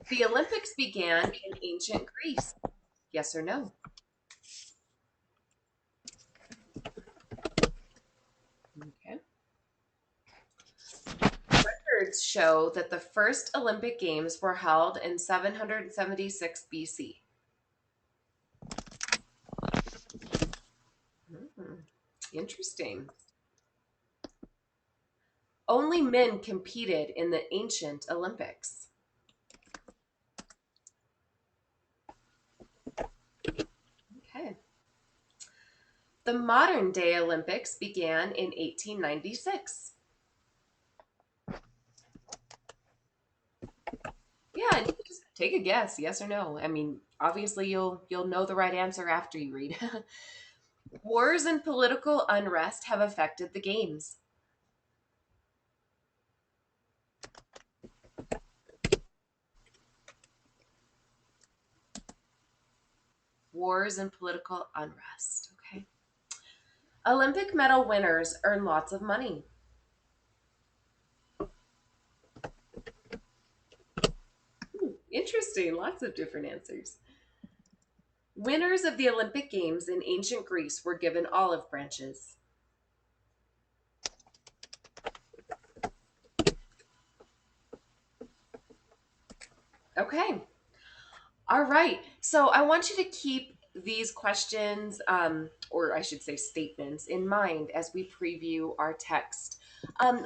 The Olympics began in ancient Greece. Yes or no? Okay. Records show that the first Olympic Games were held in 776 BC. Interesting. Only men competed in the ancient Olympics. Okay. The modern day Olympics began in 1896. Yeah, and you can just take a guess, yes or no. I mean, obviously you'll know the right answer after you read. Wars and political unrest have affected the games. Wars and political unrest. Okay. Olympic medal winners earn lots of money. Interesting. Lots of different answers. Winners of the Olympic Games in ancient Greece were given olive branches. Okay. All right. So I want you to keep these questions, or I should say statements, in mind as we preview our text.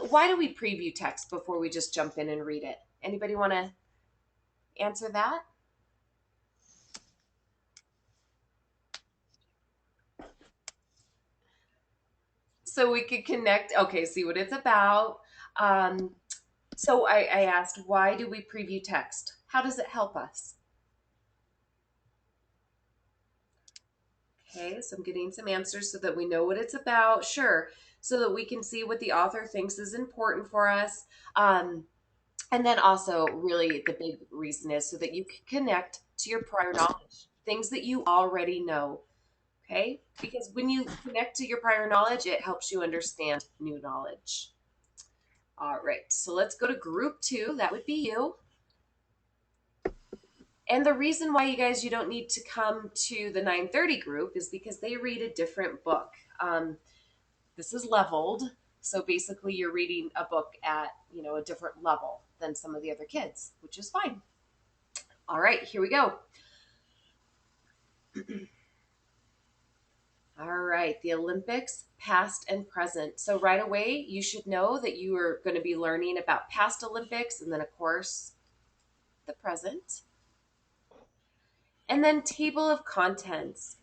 Why do we preview text before we just jump in and read it? Anybody want to answer that? So we could connect, okay, see what it's about. Um, so I asked, why do we preview text? How does it help us? Okay, so I'm getting some answers so that we know what it's about. Sure. So that we can see what the author thinks is important for us. And then also, really, the big reason is so that you can connect to your prior knowledge, things that you already know. Okay? Because when you connect to your prior knowledge, it helps you understand new knowledge. All right, so let's go to group 2. That would be you. And the reason why you don't need to come to the 9:30 group is because they read a different book. This is leveled, so basically you're reading a book at a different level than some of the other kids, which is fine. All right, here we go. All right, the Olympics, past and present. So right away, you should know that you are going to be learning about past Olympics and then, of course, the present. And then table of contents.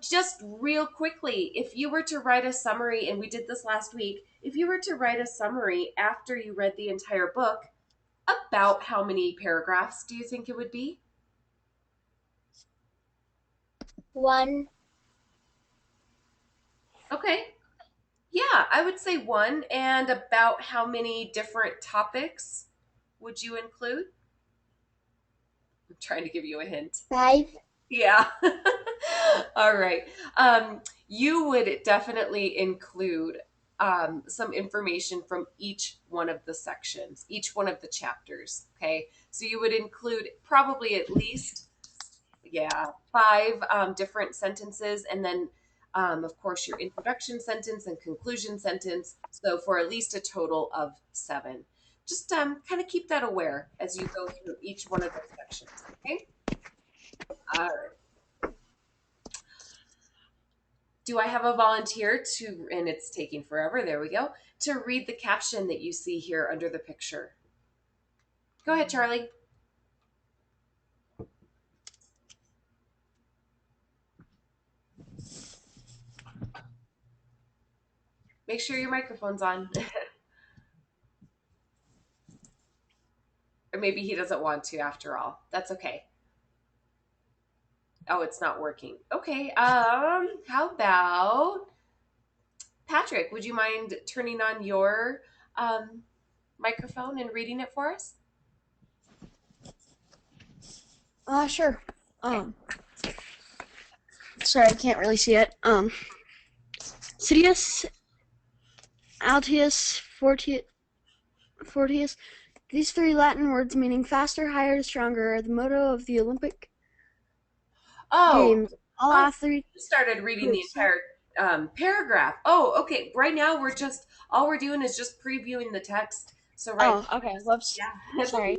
Just real quickly, if you were to write a summary, and we did this last week, if you were to write a summary after you read the entire book, about how many paragraphs do you think it would be? 1. Okay. Yeah, I would say 1. And about how many different topics would you include? I'm trying to give you a hint. 5. Yeah. All right. You would definitely include some information from each one of the sections, each one of the chapters. Okay. So you would include probably at least, yeah, 5 different sentences. And then, of course, your introduction sentence and conclusion sentence. So for at least a total of 7. Just kind of keep that aware as you go through each one of those sections. Okay. All right. Do I have a volunteer to, and it's taking forever, there we go, to read the caption that you see here under the picture? Go ahead, Charlie. Make sure your microphone's on. Or maybe he doesn't want to after all. That's okay. Oh, it's not working. Okay. How about Patrick? Would you mind turning on your um microphone and reading it for us? Sure. Okay. Sorry, I can't really see it. Sidious, Altius, Fortius. These three Latin words meaning faster, higher, stronger are the motto of the Olympic Oh, Games. All oh, athletes. you started reading the entire paragraph. Oh, okay. Right now we're just all we're doing is just previewing the text. So right Oh, okay. Whoops. yeah. Sorry.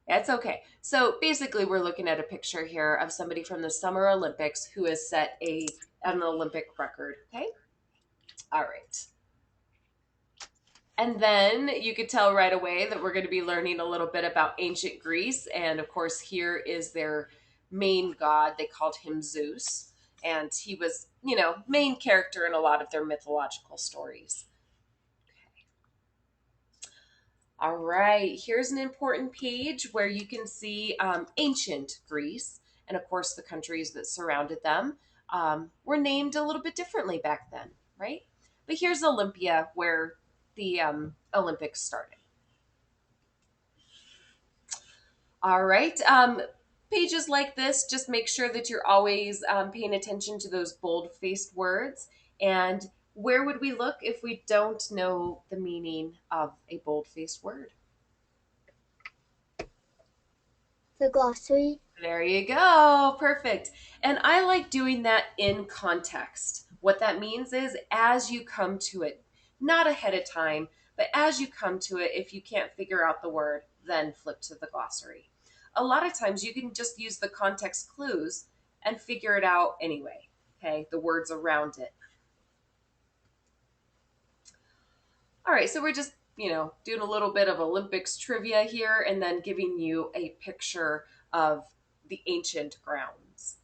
It's okay. So basically, we're looking at a picture here of somebody from the Summer Olympics who has set an Olympic record. Okay. All right. And then you could tell right away that we're going to be learning a little bit about ancient Greece. And of course, here is their main god. They called him Zeus. And he was, main character in a lot of their mythological stories. All right, here's an important page where you can see ancient Greece. And of course, the countries that surrounded them were named a little bit differently back then, right? But here's Olympia, where the Olympics started. All right. Pages like this, just make sure that you're always paying attention to those bold faced words. And where would we look if we don't know the meaning of a bold faced word? The glossary. There you go. Perfect. And I like doing that in context. What that means is as you come to it, not ahead of time, but as you come to it, if you can't figure out the word, then flip to the glossary. A lot of times you can just use the context clues and figure it out anyway. Okay, the words around it. All right, so we're just, doing a little bit of Olympics trivia here and then giving you a picture of the ancient grounds.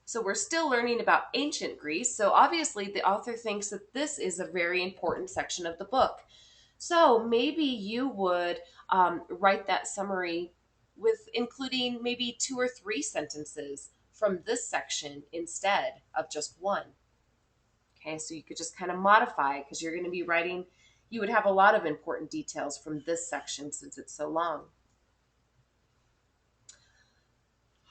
So we're still learning about ancient Greece. So obviously, the author thinks that this is a very important section of the book. So maybe you would write that summary with including maybe 2 or 3 sentences from this section instead of just one. Okay, so you could just kind of modify because you're going to be writing, you would have a lot of important details from this section since it's so long.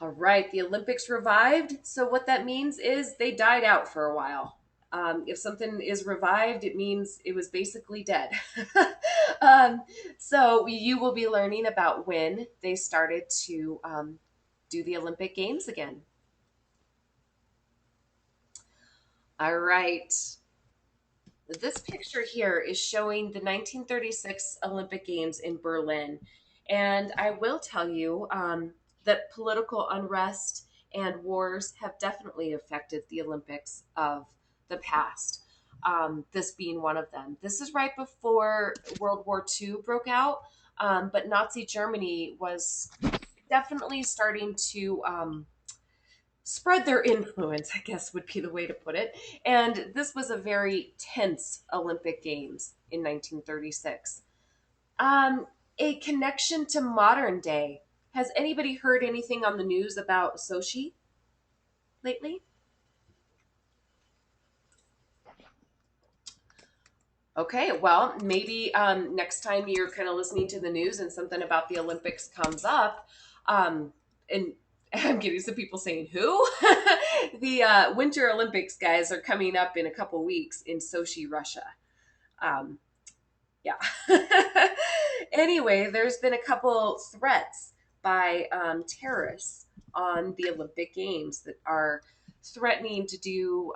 All right, the Olympics revived. So, what that means is they died out for a while. If something is revived, it means it was basically dead. um, so, you will be learning about when they started to do the Olympic Games again. All right. This picture here is showing the 1936 Olympic Games in Berlin. And I will tell you that political unrest and wars have definitely affected the Olympics of the past, this being one of them. This is right before World War II broke out, but Nazi Germany was definitely starting to spread their influence, I guess would be the way to put it. And this was a very tense Olympic Games in 1936. Um, a connection to modern day. Has anybody heard anything on the news about Sochi lately? Okay, well, maybe next time you're kind of listening to the news and something about the Olympics comes up, and I'm getting some people saying who? The Winter Olympics guys are coming up in a couple weeks in Sochi, Russia. Um, yeah. Anyway, there's been a couple threats by terrorists on the Olympic Games that are threatening to do,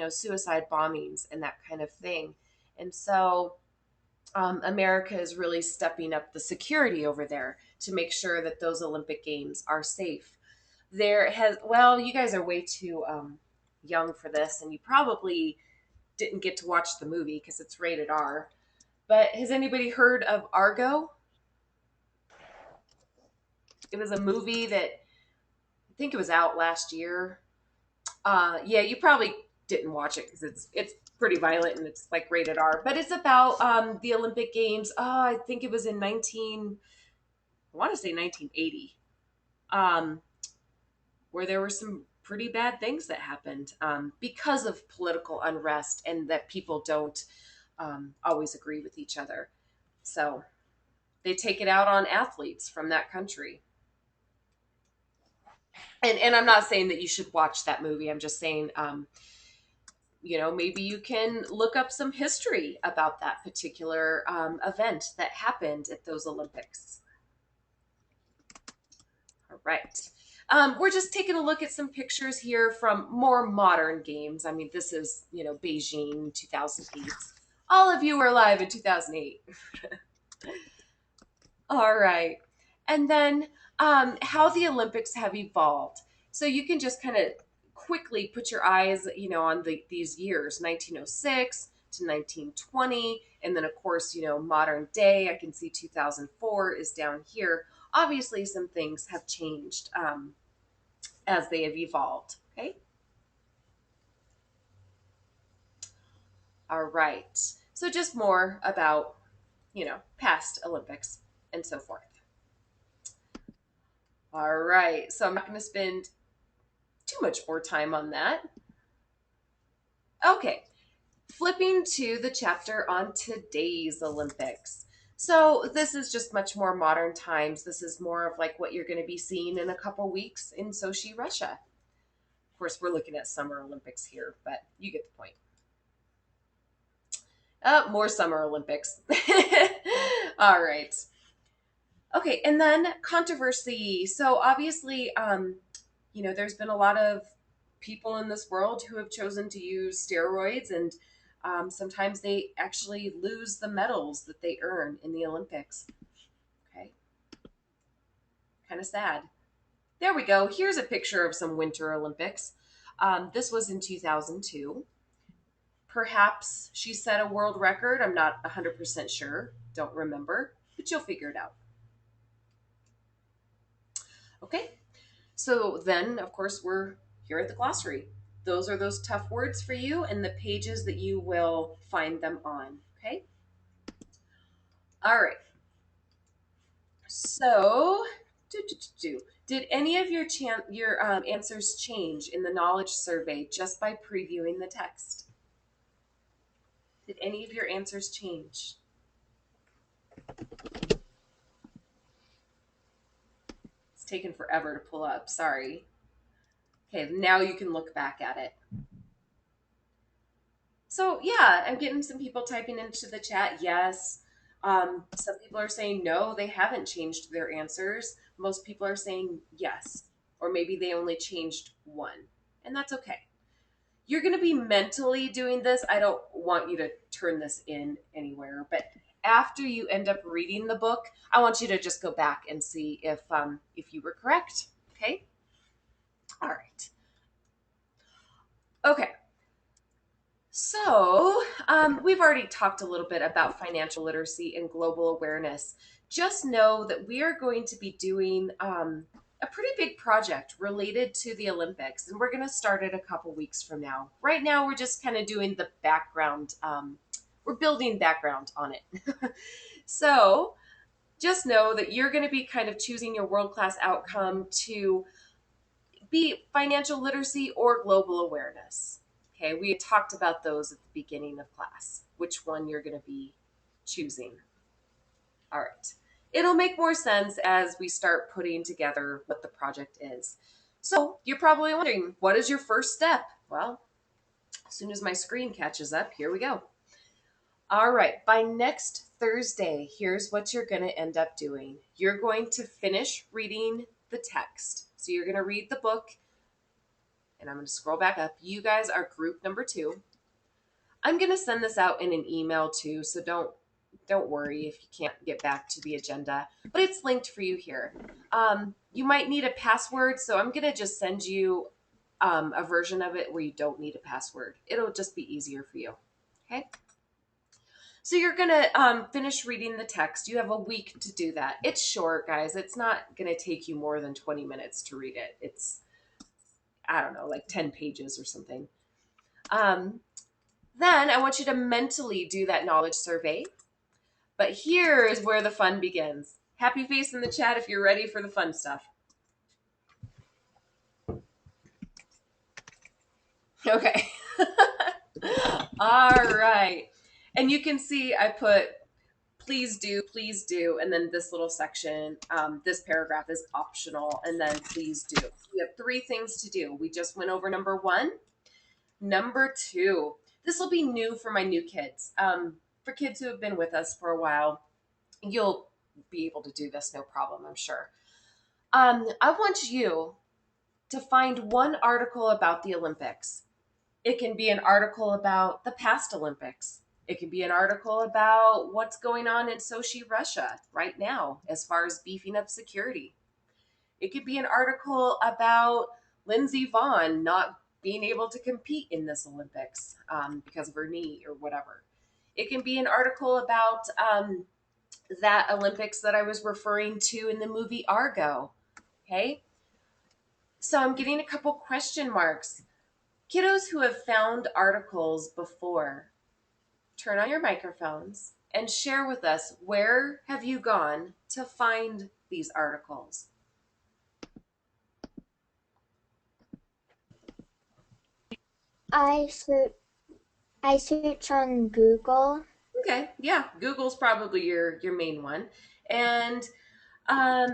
suicide bombings and that kind of thing. And so America is really stepping up the security over there to make sure that those Olympic Games are safe. You guys are way too young for this, and you probably didn't get to watch the movie because it's rated R. But has anybody heard of Argo? It was a movie that I think it was out last year. Yeah, you probably didn't watch it because it's pretty violent and it's like rated R. But it's about the Olympic Games. Oh, I think it was in 19. I want to say 1980. Um, where there were some pretty bad things that happened because of political unrest and that people don't always agree with each other. So they take it out on athletes from that country. And I'm not saying that you should watch that movie. I'm just saying, maybe you can look up some history about that particular event that happened at those Olympics. All right. We're just taking a look at some pictures here from more modern games. I mean, this is, Beijing 2008. All of you were alive in 2008. All right. And then how the Olympics have evolved. So you can just kind of quickly put your eyes, on these years, 1906 to 1920. And then, of course, modern day. I can see 2004 is down here. Obviously, some things have changed as they have evolved. Okay. All right. So just more about, past Olympics and so forth. All right. So I'm not going to spend too much more time on that. Okay. Flipping to the chapter on today's Olympics. So this is just much more modern times. This is more of like what you're going to be seeing in a couple weeks in Sochi, Russia. Of course, we're looking at Summer Olympics here, but you get the point. More Summer Olympics. All right. Okay, and then controversy. So obviously, there's been a lot of people in this world who have chosen to use steroids, and sometimes they actually lose the medals that they earn in the Olympics. Okay, kind of sad. There we go. Here's a picture of some Winter Olympics. This was in 2002. Perhaps she set a world record. I'm not 100% sure. Don't remember, but you'll figure it out. Okay, so then, of course, we're here at the glossary. Those are those tough words for you and the pages that you will find them on. Okay? All right. So, did any of your answers change in the knowledge survey just by previewing the text? Did any of your answers change? It's taken forever to pull up. Sorry. Okay, now you can look back at it. So yeah, I'm getting some people typing into the chat. Yes. Some people are saying no, they haven't changed their answers. Most people are saying yes, or maybe they only changed one, and that's okay. You're going to be mentally doing this. I don't want you to turn this in anywhere, but after you end up reading the book, I want you to just go back and see if you were correct. Okay. All right. Okay. So, we've already talked a little bit about financial literacy and global awareness. Just know that we are going to be doing a pretty big project related to the Olympics, and we're going to start it a couple weeks from now. Right now, we're just kind of doing the background, we're building background on it. So, just know that you're going to be kind of choosing your world class outcome to be financial literacy or global awareness. Okay, we talked about those at the beginning of class, which one you're going to be choosing. All right. It'll make more sense as we start putting together what the project is. So you're probably wondering, what is your first step? Well, as soon as my screen catches up, here we go. All right, by next Thursday, here's what you're going to end up doing. You're going to finish reading the text. So you're going to read the book, and I'm going to scroll back up. You guys are group number 2. I'm going to send this out in an email too, so don't worry if you can't get back to the agenda, but it's linked for you here. You might need a password, so I'm going to just send you a version of it where you don't need a password. It'll just be easier for you. Okay? So you're going to finish reading the text. You have a week to do that. It's short, guys. It's not going to take you more than 20 minutes to read it. I don't know, like 10 pages or something. Um, then I want you to mentally do that knowledge survey. But here is where the fun begins. Happy face in the chat if you're ready for the fun stuff. Okay. All right. And you can see I put please do, and then this little section, this paragraph is optional, and then please do. We have 3 things to do. We just went over number 1. Number 2, this will be new for my new kids. For kids who have been with us for a while, you'll be able to do this no problem, I'm sure. I want you to find one article about the Olympics. It can be an article about the past Olympics. It can be an article about what's going on in Sochi, Russia right now, as far as beefing up security. It could be an article about Lindsey Vonn not being able to compete in this Olympics because of her knee or whatever. It can be an article about that Olympics that I was referring to in the movie Argo. Okay. So I'm getting a couple question marks. Kiddos who have found articles before, turn on your microphones and share with us, where have you gone to find these articles? I search on Google. Okay, yeah, Google's probably your main one. And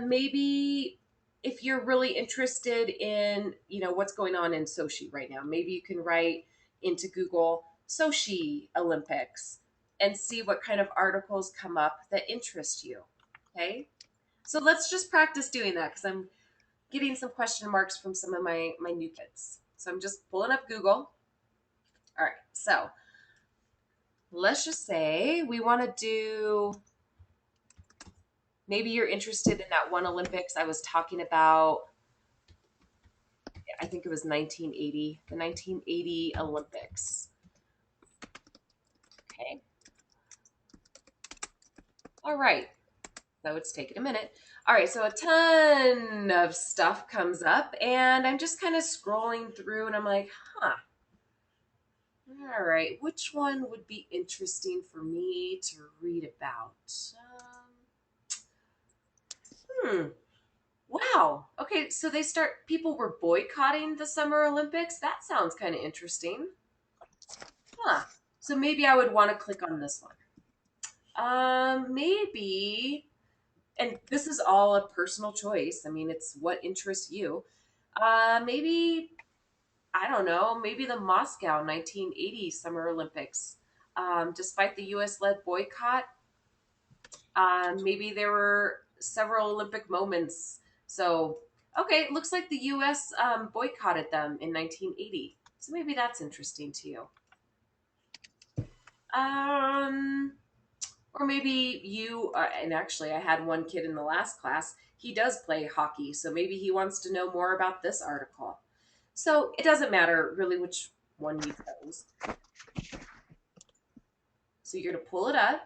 maybe if you're really interested in, what's going on in Sochi right now, maybe you can write into Google Sochi Olympics and see what kind of articles come up that interest you. Okay, so let's just practice doing that because I'm getting some question marks from some of my new kids. So I'm just pulling up Google. All right, so let's just say we want to do, maybe you're interested in that one Olympics I was talking about. I think it was 1980, the 1980 Olympics. Okay. All right. So it's taking a minute. All right. So a ton of stuff comes up, and I'm just kind of scrolling through, and I'm like, huh. All right. Which one would be interesting for me to read about? Hmm. Wow. Okay. So people were boycotting the Summer Olympics. That sounds kind of interesting. Huh. So maybe I would want to click on this one. Maybe, and this is all a personal choice. I mean, it's what interests you. Maybe, I don't know, maybe the Moscow 1980 Summer Olympics. Despite the US led boycott, maybe there were several Olympic moments. So, okay, it looks like the US boycotted them in 1980. So maybe that's interesting to you. Um, Or maybe you, and actually, I had one kid in the last class. He does play hockey, so maybe he wants to know more about this article. So it doesn't matter really which one you chose. So you're going to pull it up.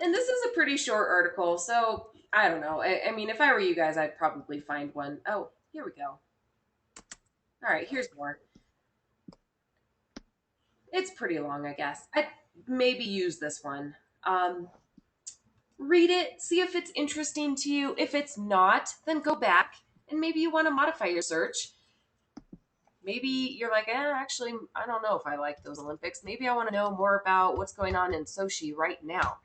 And this is a pretty short article, so I don't know. I mean, if I were you guys, I'd probably find one. Oh, here we go. All right, here's more. It's pretty long, I guess. I'd maybe use this one. Read it, see if it's interesting to you. If it's not, then go back and maybe you want to modify your search. Maybe you're like, actually, I don't know if I like those Olympics. Maybe I want to know more about what's going on in Sochi right now.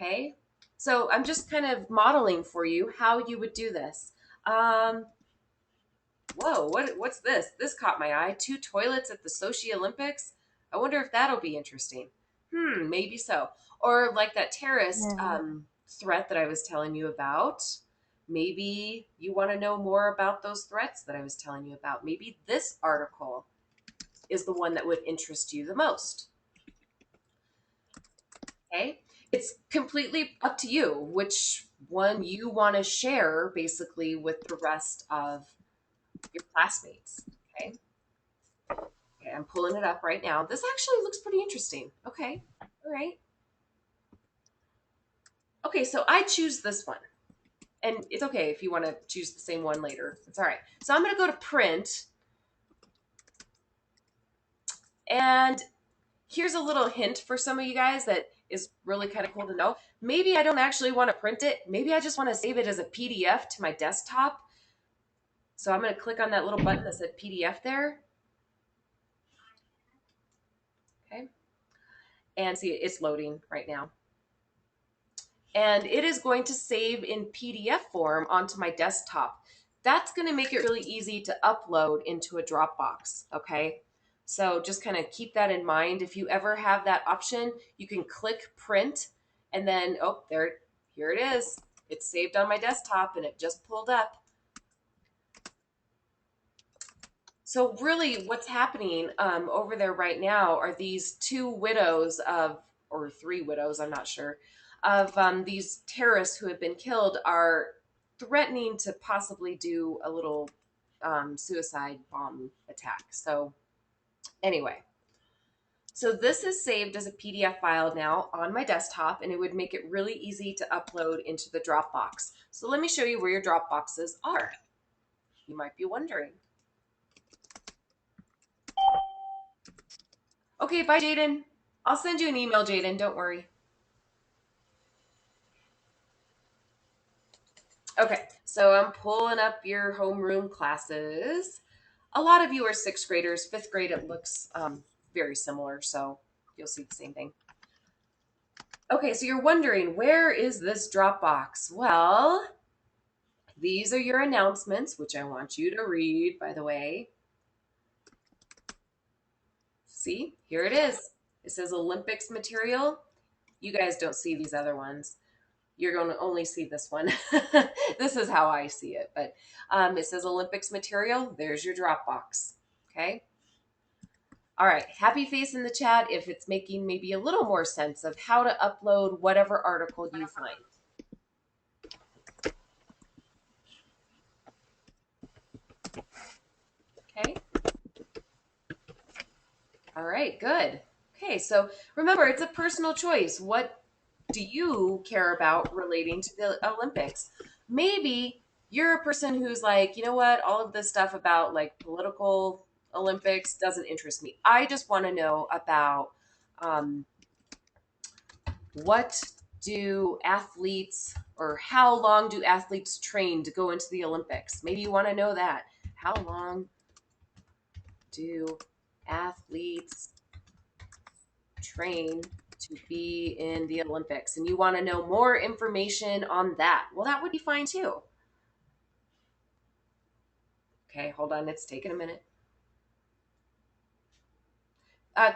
Okay, so I'm just kind of modeling for you how you would do this. Whoa, what's this? This caught my eye. 2 toilets at the Sochi Olympics. I wonder if that'll be interesting. Maybe so. Or like that terrorist threat that I was telling you about. Maybe you want to know more about those threats that I was telling you about. Maybe this article is the one that would interest you the most. Okay? It's completely up to you which one you want to share basically with the rest of your classmates. Okay? Okay, I'm pulling it up right now. This actually looks pretty interesting. Okay. All right. Okay, so I choose this one. And it's okay if you want to choose the same one later. It's all right. So I'm going to go to print. And here's a little hint for some of you guys that is really kind of cool to know. Maybe I don't actually want to print it. Maybe I just want to save it as a PDF to my desktop. So I'm going to click on that little button that said PDF there. Okay. And see, it's loading right now. And it is going to save in PDF form onto my desktop. That's going to make it really easy to upload into a Dropbox, okay? So just kind of keep that in mind. If you ever have that option, you can click print and then, oh, here it is. It's saved on my desktop and it just pulled up. So really what's happening over there right now are these two widows of, or three widows, I'm not sure, of these terrorists who have been killed are threatening to possibly do a little suicide bomb attack. So anyway, so this is saved as a PDF file now on my desktop, and it would make it really easy to upload into the Dropbox. So let me show you where your Dropboxes are. You might be wondering. Okay, bye, Jaden. I'll send you an email, Jaden. Don't worry. Okay, so I'm pulling up your homeroom classes. A lot of you are sixth graders. Fifth grade, it looks very similar, so you'll see the same thing. Okay, so you're wondering, where is this Dropbox? Well, these are your announcements, which I want you to read, by the way. See, here it is. It says Olympics material. You guys don't see these other ones. You're going to only see this one. This is how I see it. But it says Olympics material. There's your Dropbox. Okay. All right. Happy face in the chat if it's making maybe a little more sense of how to upload whatever article you find. Okay. All right. Good. Okay. So remember, it's a personal choice. What do you care about relating to the Olympics? Maybe you're a person who's like, you know what, all of this stuff about like political Olympics doesn't interest me. I just want to know about what do athletes or how long do athletes train to go into the Olympics? Maybe you want to know that. How long do athletes train to be in the Olympics? And you want to know more information on that. Well, that would be fine too. Okay, hold on. It's taking a minute.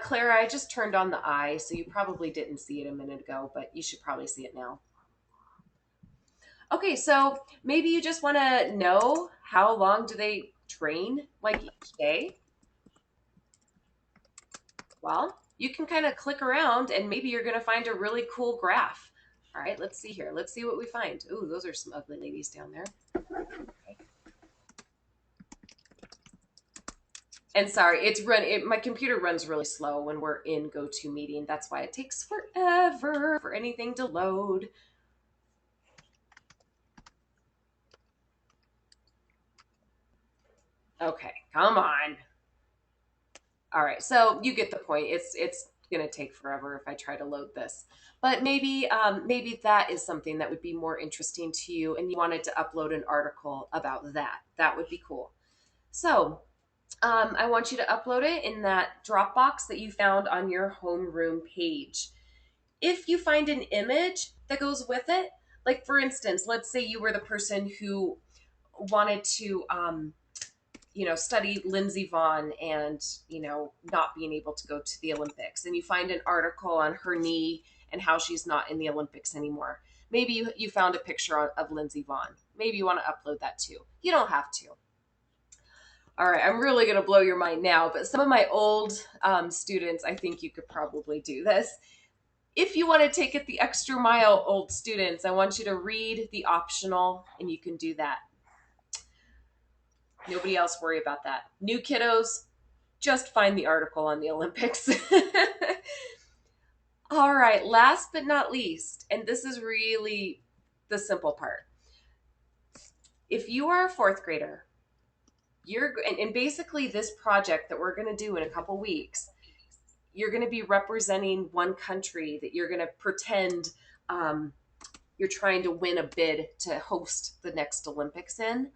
Clara, I just turned on the eye, so you probably didn't see it a minute ago, but you should probably see it now. Okay, so maybe you just want to know how long do they train, like each day? Well, you can kind of click around and maybe you're going to find a really cool graph. All right, let's see here. Let's see what we find. Ooh, those are some ugly ladies down there. Okay. And sorry, my computer runs really slow when we're in GoToMeeting. That's why it takes forever for anything to load. Okay, come on. All right, so you get the point. It's gonna take forever if I try to load this. But maybe that is something that would be more interesting to you and you wanted to upload an article about that. That would be cool. So I want you to upload it in that Dropbox that you found on your homeroom page. If you find an image that goes with it, like for instance, let's say you were the person who wanted to study Lindsey Vonn and, not being able to go to the Olympics. And you find an article on her knee and how she's not in the Olympics anymore. Maybe you found a picture of Lindsey Vonn. Maybe you want to upload that too. You don't have to. All right, I'm really going to blow your mind now, but some of my old students, I think you could probably do this. If you want to take it the extra mile, old students, I want you to read the optional, and you can do that. Nobody else worry about that. New kiddos, just find the article on the Olympics. All right, last but not least, and this is really the simple part. if you are a fourth grader, and basically this project that we're going to do in a couple weeks, you're going to be representing one country that you're going to pretend um, you're trying to win a bid to host the next Olympics in.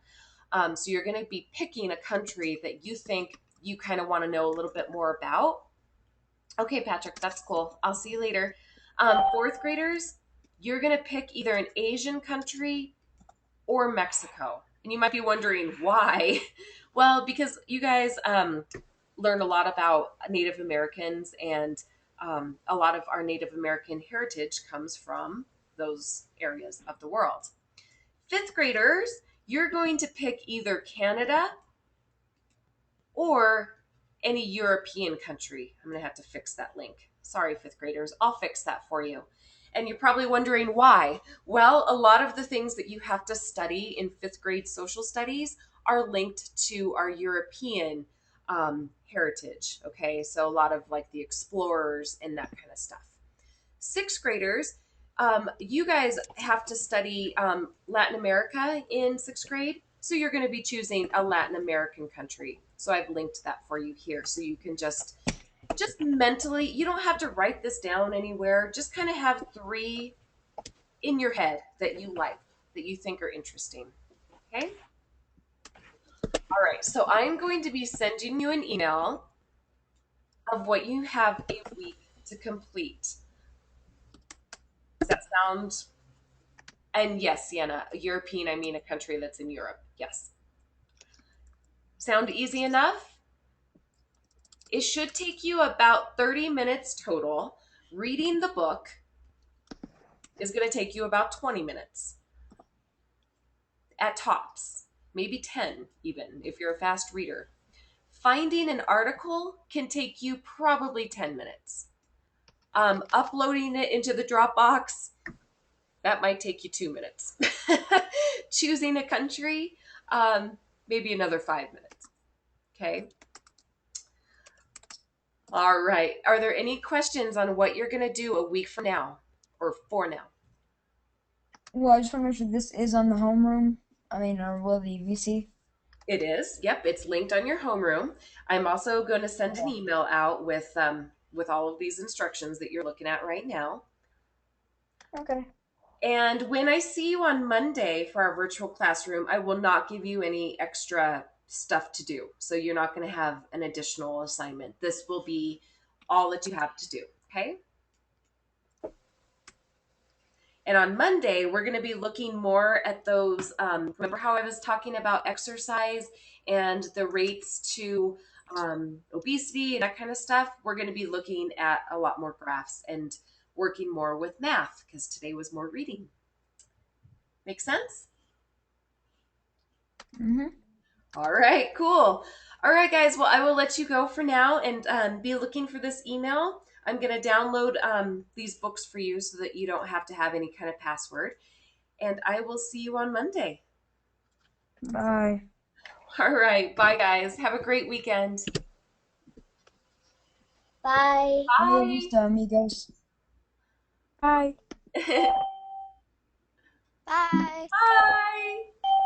So you're going to be picking a country that you think you kind of want to know a little bit more about. Okay, Patrick, that's cool. I'll see you later. Fourth graders, you're going to pick either an Asian country or Mexico. And you might be wondering why. Well, because you guys learn a lot about Native Americans, and a lot of our Native American heritage comes from those areas of the world. Fifth graders, you're going to pick either Canada or any European country. I'm going to have to fix that link. Sorry, fifth graders. I'll fix that for you. And you're probably wondering why. Well, a lot of the things that you have to study in fifth grade social studies are linked to our European heritage. Okay, so a lot of like the explorers and that kind of stuff. Sixth graders, you guys have to study Latin America in sixth grade. So you're going to be choosing a Latin American country. So I've linked that for you here. So you can just mentally, you don't have to write this down anywhere. Just kind of have three in your head that you like, that you think are interesting. Okay? All right. So I'm going to be sending you an email of what you have a week to complete. Does that sound? And yes, Sienna, European, I mean a country that's in Europe. Yes. Sound easy enough? It should take you about 30 minutes total. Reading the book is going to take you about 20 minutes at tops, maybe 10 even if you're a fast reader. Finding an article can take you probably 10 minutes. Uploading it into the Dropbox, that might take you 2 minutes. Choosing a country, maybe another 5 minutes. Okay. All right. Are there any questions on what you're going to do a week from now or for now? Well, I just want to make sure this is on the homeroom. Or will the VC? It is. Yep, it's linked on your homeroom. I'm also going to send an email out with all of these instructions that you're looking at right now. Okay. And when I see you on Monday for our virtual classroom, I will not give you any extra stuff to do. So you're not going to have an additional assignment. This will be all that you have to do. Okay. And on Monday, we're going to be looking more at those. Remember how I was talking about exercise and the rates to obesity and that kind of stuff? We're going to be looking at a lot more graphs and working more with math because today was more reading. Make sense? Mm-hmm. All right, cool. All right, guys. Well, I will let you go for now and be looking for this email. I'm going to download these books for you so that you don't have to have any kind of password. And I will see you on Monday. Bye. All right. Bye, guys. Have a great weekend. Bye. Hasta Bye. vista, amigos. Bye. Bye. Bye.